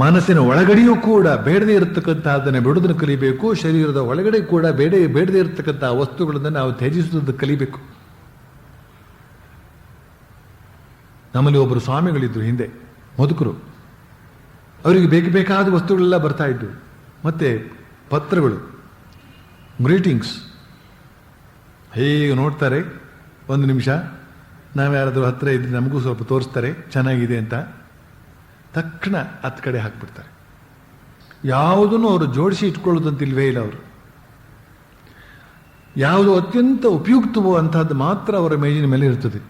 ಮನಸ್ಸಿನ ಒಳಗಡೆಯೂ ಕೂಡ ಬೇಡದೇ ಇರತಕ್ಕಂತಹದನ್ನು ಬಿಡೋದನ್ನು ಕಲಿಬೇಕು. ಶರೀರದ ಒಳಗಡೆ ಕೂಡ ಬೇಡದೇ ಇರತಕ್ಕಂತಹ ವಸ್ತುಗಳನ್ನು ನಾವು ತ್ಯಜಿಸುವುದನ್ನು ಕಲಿಬೇಕು. ನಮ್ಮಲ್ಲಿ ಒಬ್ಬರು ಸ್ವಾಮಿಗಳಿದ್ರು ಹಿಂದೆ, ಮುದುಕರು. ಅವರಿಗೆ ಬೇಕಾದ ವಸ್ತುಗಳೆಲ್ಲ ಬರ್ತಾ ಇದ್ವು. ಮತ್ತೆ ಪತ್ರಗಳು, ಗ್ರೀಟಿಂಗ್ಸ್ ಹೇಗೆ ನೋಡ್ತಾರೆ. ಒಂದು ನಿಮಿಷ ನಾವ್ಯಾರಾದ್ರೂ ಹತ್ರ ಇದ್ರೆ ನಮಗೂ ಸ್ವಲ್ಪ ತೋರಿಸ್ತಾರೆ ಚೆನ್ನಾಗಿದೆ ಅಂತ, ತಕ್ಷಣ ಹತ್ತು ಕಡೆ ಹಾಕ್ಬಿಡ್ತಾರೆ. ಯಾವುದನ್ನು ಅವರು ಜೋಡಿಸಿ ಇಟ್ಕೊಳ್ಳೋದಂತಿಲ್ವೇ ಇಲ್ಲ. ಅವರು ಯಾವುದು ಅತ್ಯಂತ ಉಪಯುಕ್ತವೋ ಅಂತಹದ್ದು ಮಾತ್ರ ಅವರ ಮೇಜಿನ ಮೇಲೆ ಇರ್ತದೆ,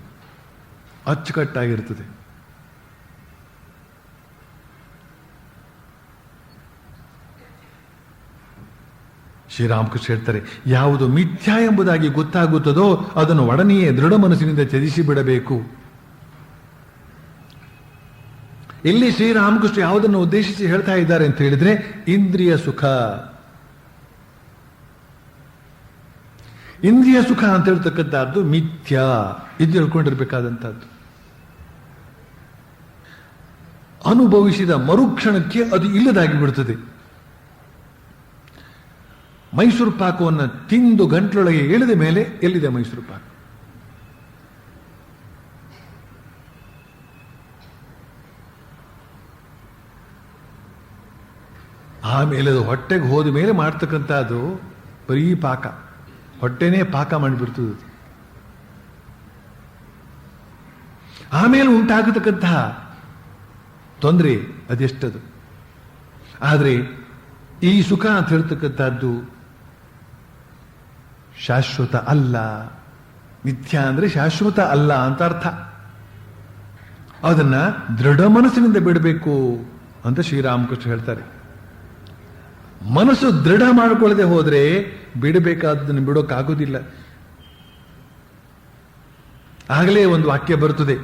ಅಚ್ಚುಕಟ್ಟಾಗಿರ್ತದೆ. ಶ್ರೀರಾಮಕೃಷ್ಣ ಹೇಳ್ತಾರೆ, ಯಾವುದು ಮಿಥ್ಯಾ ಎಂಬುದಾಗಿ ಗೊತ್ತಾಗುತ್ತದೋ ಅದನ್ನು ಒಡನೆಯೇ ದೃಢ ಮನಸ್ಸಿನಿಂದ ತ್ಯಜಿಸಿ ಬಿಡಬೇಕು. ಇಲ್ಲಿ ಶ್ರೀರಾಮಕೃಷ್ಣ ಯಾವುದನ್ನು ಉದ್ದೇಶಿಸಿ ಹೇಳ್ತಾ ಇದ್ದಾರೆ ಅಂತ ಹೇಳಿದ್ರೆ, ಇಂದ್ರಿಯ ಸುಖ. ಇಂದ್ರಿಯ ಸುಖ ಅಂತ ಹೇಳ್ತಕ್ಕಂಥದ್ದು ಮಿಥ್ಯಾ, ಇದು ಹೇಳ್ಕೊಂಡಿರ್ಬೇಕಾದಂಥದ್ದು. ಅನುಭವಿಸಿದ ಮರುಕ್ಷಣಕ್ಕೆ ಅದು ಇಲ್ಲದಾಗಿ ಬಿಡುತ್ತದೆ. ಮೈಸೂರು ಪಾಕವನ್ನು ತಿಂದು ಗಂಟ್ಲೊಳಗೆ ಇಳಿದ ಮೇಲೆ ಎಲ್ಲಿದೆ ಮೈಸೂರು ಪಾಕ? ಆಮೇಲೆ ಅದು ಹೊಟ್ಟೆಗೆ ಹೋದ ಮೇಲೆ ಮಾಡ್ತಕ್ಕಂಥದ್ದು ಬರೀ ಪಾಕ, ಹೊಟ್ಟೆನೇ ಪಾಕ ಮಾಡಿಬಿಡ್ತದೆ. ಆಮೇಲೆ ಉಂಟಾಗತಕ್ಕಂತಹ ತೊಂದರೆ ಅದೆಷ್ಟದು. ಆದರೆ ಈ ಸುಖ ಅಂತ ಹೇಳ್ತಕ್ಕಂಥದ್ದು ಶಾಶ್ವತ ಅಲ್ಲ. ಮಿಥ್ಯಾ ಅಂದ್ರೆ ಶಾಶ್ವತ ಅಲ್ಲ ಅಂತ ಅರ್ಥ. ಅದನ್ನ ದೃಢ ಮನಸ್ಸಿನಿಂದ ಬಿಡಬೇಕು ಅಂತ ಶ್ರೀರಾಮಕೃಷ್ಣ ಹೇಳ್ತಾರೆ. ಮನಸ್ಸು ದೃಢ ಮಾಡಿಕೊಳ್ಳದೆ ಹೋದ್ರೆ ಬಿಡಬೇಕಾದನ್ನು ಬಿಡೋಕ್ಕಾಗೋದಿಲ್ಲ. ಆಗಲೇ ಒಂದು ವಾಕ್ಯ ಬರುತ್ತದೆ,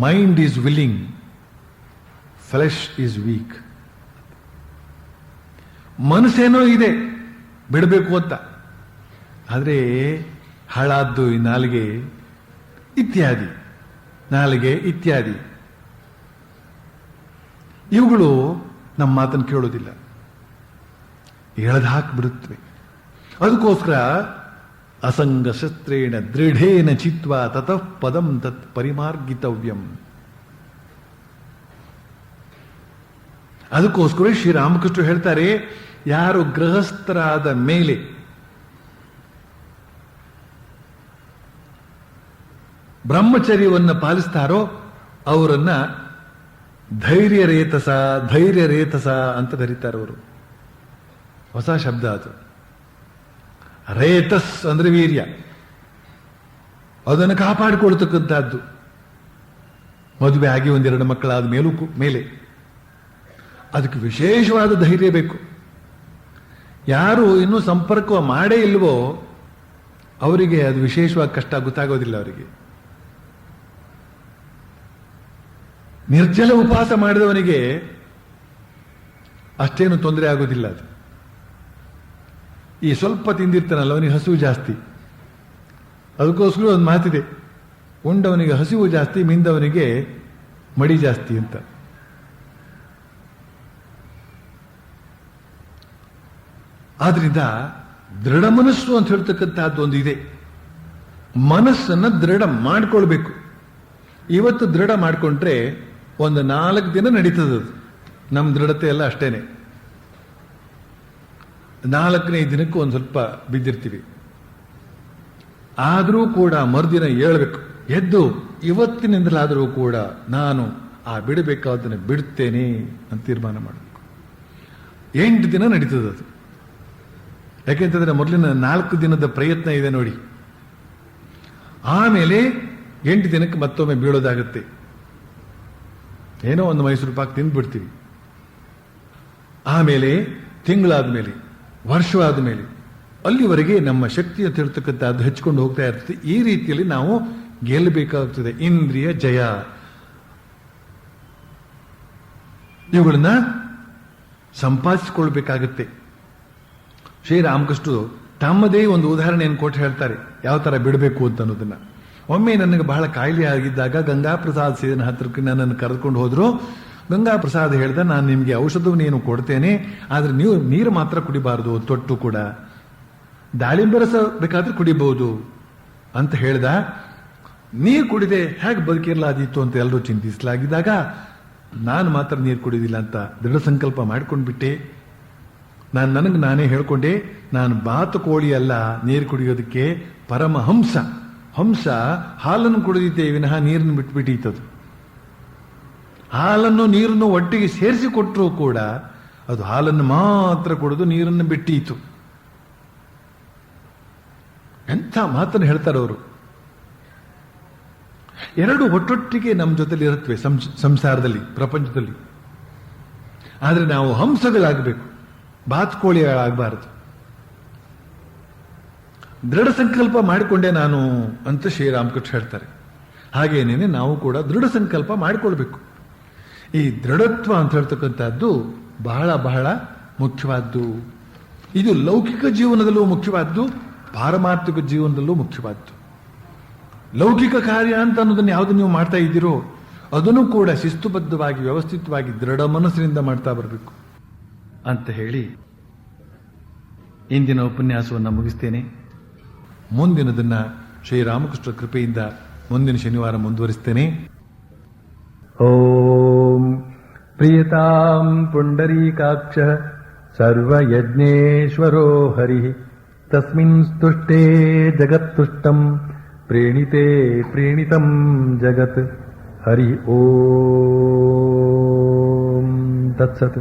mind is willing, flesh is weak. ಮನಸ್ಸೇನೋ ಇದೆ ಬಿಡಬೇಕು ಅಂತ, ಆದರೆ ಹಾಳಾದ್ದು ಈ ನಾಲಿಗೆ ಇತ್ಯಾದಿ, ನಾಲಿಗೆ ಇತ್ಯಾದಿ ಇವುಗಳು ನಮ್ಮ ಮಾತನ್ನು ಕೇಳೋದಿಲ್ಲ, ಎಳೆದು ಹಾಕಿಬಿಡುತ್ತವೆ. ಅದಕ್ಕೋಸ್ಕರ ಅಸಂಗ ಶಸ್ತ್ರೇಣ ದೃಢೇನ ಚಿತ್ವ ತತಃ ಪದಂ ತತ್ ಪರಿಮಾರ್ಗಿತವ್ಯಂ. ಅದಕ್ಕೋಸ್ಕರ ಶ್ರೀರಾಮಕೃಷ್ಣ ಹೇಳ್ತಾರೆ, ಯಾರು ಗೃಹಸ್ಥರಾದ ಮೇಲೆ ಬ್ರಹ್ಮಚರ್ಯವನ್ನು ಪಾಲಿಸ್ತಾರೋ ಅವರನ್ನ ಧೈರ್ಯ ರೇತಸ ಅಂತ ಕರೀತಾರೆ ಅವರು. ಹೊಸ ಶಬ್ದ ಅದು. ರೇತಸ್ ಅಂದ್ರೆ ವೀರ್ಯ, ಅದನ್ನು ಕಾಪಾಡಿಕೊಳ್ತಕ್ಕಂಥದ್ದು. ಮದುವೆ ಆಗಿ ಒಂದೆರಡು ಮಕ್ಕಳಾದ ಮೇಲೆ ಅದಕ್ಕೆ ವಿಶೇಷವಾದ ಧೈರ್ಯ ಬೇಕು. ಯಾರು ಇನ್ನೂ ಸಂಪರ್ಕ ಮಾಡೇ ಇಲ್ವೋ ಅವರಿಗೆ ಅದು ವಿಶೇಷವಾಗಿ ಕಷ್ಟ ಗೊತ್ತಾಗೋದಿಲ್ಲ. ಅವರಿಗೆ ನಿರ್ಜಲ ಉಪವಾಸ ಮಾಡಿದವನಿಗೆ ಅಷ್ಟೇನು ತೊಂದರೆ ಆಗೋದಿಲ್ಲ. ಅದು ಈ ಸ್ವಲ್ಪ ತಿಂದಿರ್ತಾನಲ್ಲ ಅವನಿಗೆ ಹಸಿವು ಜಾಸ್ತಿ. ಅದಕ್ಕೋಸ್ಕರ ಒಂದು ಮಾತಿದೆ, ಉಂಡವನಿಗೆ ಹಸಿವು ಜಾಸ್ತಿ, ಮಿಂದವನಿಗೆ ಮಡಿ ಜಾಸ್ತಿ ಅಂತ. ಆದ್ರಿಂದ ದೃಢ ಮನಸ್ಸು ಅಂತ ಹೇಳ್ತಕ್ಕಂಥದ್ದು ಒಂದು ಇದೆ. ಮನಸ್ಸನ್ನ ದೃಢ ಮಾಡ್ಕೊಳ್ಬೇಕು. ಇವತ್ತು ದೃಢ ಮಾಡ್ಕೊಂಡ್ರೆ ಒಂದು 4 ದಿನ ನಡೀತದೆ. ನಮ್ಮ ದೃಢತೆ ಎಲ್ಲ ಅಷ್ಟೇನೆ. 4ನೇ ದಿನಕ್ಕೂ ಒಂದು ಸ್ವಲ್ಪ ಬಿದ್ದಿರ್ತೀವಿ. ಆದರೂ ಕೂಡ ಮರುದಿನ ಏಳ್ಬೇಕು. ಎದ್ದು ಇವತ್ತಿನಿಂದಲಾದರೂ ಕೂಡ ನಾನು ಆ ಬಿಡಬೇಕಾದನ್ನು ಬಿಡುತ್ತೇನೆ ಅಂತ ತೀರ್ಮಾನ ಮಾಡಬೇಕು. 8 ದಿನ ನಡೀತದೆ ಅದು. ಯಾಕೆಂತಂದ್ರೆ ಮೊದಲಿನ 4 ದಿನದ ಪ್ರಯತ್ನ ಇದೆ ನೋಡಿ. ಆಮೇಲೆ 8 ದಿನಕ್ಕೆ ಮತ್ತೊಮ್ಮೆ ಬೀಳೋದಾಗುತ್ತೆ. ಏನೋ ಒಂದು ಮೈಸೂರು ಪಾಕ್ ತಿಂದ್ಬಿಡ್ತೀವಿ. ಆಮೇಲೆ ತಿಂಗಳಾದ್ಮೇಲೆ, ವರ್ಷವಾದ ಮೇಲೆ, ಅಲ್ಲಿವರೆಗೆ ನಮ್ಮ ಶಕ್ತಿ ಅಂತ ಹೇಳ್ತಕ್ಕಂಥದ್ದು ಹೆಚ್ಚಿಕೊಂಡು ಹೋಗ್ತಾ ಇರ್ತದೆ. ಈ ರೀತಿಯಲ್ಲಿ ನಾವು ಗೆಲ್ಲಬೇಕಾಗ್ತದೆ. ಇಂದ್ರಿಯ ಜಯ ಇವುಗಳನ್ನ ಸಂಪಾದಿಸಿಕೊಳ್ಬೇಕಾಗತ್ತೆ. ಶ್ರೀರಾಮಕೃಷ್ಣರು ತಮ್ಮದೇ ಒಂದು ಉದಾಹರಣೆಯನ್ನು ಕೊಟ್ಟು ಹೇಳ್ತಾರೆ, ಯಾವ ತರ ಬಿಡಬೇಕು ಅಂತ ಅನ್ನೋದನ್ನ. ಒಮ್ಮೆ ನನಗೆ ಬಹಳ ಕಾಯಿಲೆ ಆಗಿದ್ದಾಗ ಗಂಗಾಪ್ರಸಾದ್ ಸೇದನ ಹತ್ರಕ್ಕೆ ನನ್ನನ್ನು ಕರೆದುಕೊಂಡು ಹೋದ್ರು. ಗಂಗಾಪ್ರಸಾದ್ ಹೇಳ್ದ, ನಾನು ನಿಮಗೆ ಔಷಧವನ್ನು ಏನು ಕೊಡ್ತೇನೆ, ಆದ್ರೆ ನೀವು ನೀರು ಮಾತ್ರ ಕುಡಿಬಾರದು, ತೊಟ್ಟು ಕೂಡ. ದಾಳಿಂಬೆ ರಸ ಬೇಕಾದ್ರೆ ಕುಡಿಬಹುದು ಅಂತ ಹೇಳ್ದ. ನೀರು ಕುಡಿದೆ ಹೇಗೆ ಬದುಕಿರಲಾದೀತು ಅಂತ ಎಲ್ಲರೂ ಚಿಂತಿಸಲಾಗಿದ್ದಾಗ ನಾನು ಮಾತ್ರ ನೀರು ಕುಡಿದಿಲ್ಲ ಅಂತ ದೃಢ ಸಂಕಲ್ಪ ಮಾಡ್ಕೊಂಡ್ಬಿಟ್ಟೆ. ನನಗೆ ನಾನೇ ಹೇಳ್ಕೊಂಡೆ, ನಾನು ಬಾತುಕೋಳಿ ಅಲ್ಲ ನೀರು ಕುಡಿಯೋದಕ್ಕೆ, ಪರಮಹಂಸ. ಹಂಸ ಹಾಲನ್ನು ಕುಡಿದಿದ್ದೆ ವಿನಃ ನೀರನ್ನು ಬಿಟ್ಬಿಟ್ಟೀತದು. ಹಾಲನ್ನು ನೀರನ್ನು ಒಟ್ಟಿಗೆ ಸೇರಿಸಿ ಕೊಟ್ಟರೂ ಕೂಡ ಅದು ಹಾಲನ್ನು ಮಾತ್ರ ಕುಡಿದು ನೀರನ್ನು ಬಿಟ್ಟೀತು. ಎಂಥ ಮಾತನ್ನು ಹೇಳ್ತಾರೆ ಅವರು. ಎರಡು ಒಟ್ಟೊಟ್ಟಿಗೆ ನಮ್ಮ ಜೊತೆಲಿ ಇರುತ್ತವೆ ಸಂಸಾರದಲ್ಲಿ, ಪ್ರಪಂಚದಲ್ಲಿ. ಆದರೆ ನಾವು ಹಂಸಗಳಾಗಬೇಕು, ಬಾತುಕೋಳಿಗಳಾಗಬಾರದು. ದೃಢ ಸಂಕಲ್ಪ ಮಾಡಿಕೊಂಡೆ ನಾನು ಅಂತ ಶ್ರೀರಾಮಕೃಷ್ಣ ಹೇಳ್ತಾರೆ. ಹಾಗೇನೇನೆ ನಾವು ಕೂಡ ದೃಢ ಸಂಕಲ್ಪ ಮಾಡಿಕೊಳ್ಬೇಕು. ಈ ದೃಢತ್ವ ಅಂತ ಹೇಳ್ತಕ್ಕಂಥದ್ದು ಬಹಳ ಬಹಳ ಮುಖ್ಯವಾದ್ದು. ಇದು ಲೌಕಿಕ ಜೀವನದಲ್ಲೂ ಮುಖ್ಯವಾದ್ದು, ಪಾರಮಾರ್ಥಿಕ ಜೀವನದಲ್ಲೂ ಮುಖ್ಯವಾದ್ದು. ಲೌಕಿಕ ಕಾರ್ಯ ಅಂತ ಅನ್ನೋದನ್ನು ಯಾವುದು ನೀವು ಮಾಡ್ತಾ ಇದ್ದೀರೋ ಅದನ್ನು ಕೂಡ ಶಿಸ್ತುಬದ್ಧವಾಗಿ, ವ್ಯವಸ್ಥಿತವಾಗಿ, ದೃಢ ಮನಸ್ಸಿನಿಂದ ಮಾಡ್ತಾ ಬರಬೇಕು ಅಂತ ಹೇಳಿ ಇಂದಿನ ಉಪನ್ಯಾಸವನ್ನು ಮುಗಿಸ್ತೇನೆ. ಮುಂದಿನದನ್ನ ಶ್ರೀರಾಮಕೃಷ್ಣ ಕೃಪೆಯಿಂದ ಮುಂದಿನ ಶನಿವಾರ ಮುಂದುವರಿಸ್ತೇನೆ. ಓಂ प्रियतां पुण्डरीकाक्षः सर्वयज्ञेश्वरो हरिः तस्मिन् स्तुष्टे जगत्तुष्टं प्रेणिते प्रेणितं जगत् हरि ओम तत्सत्।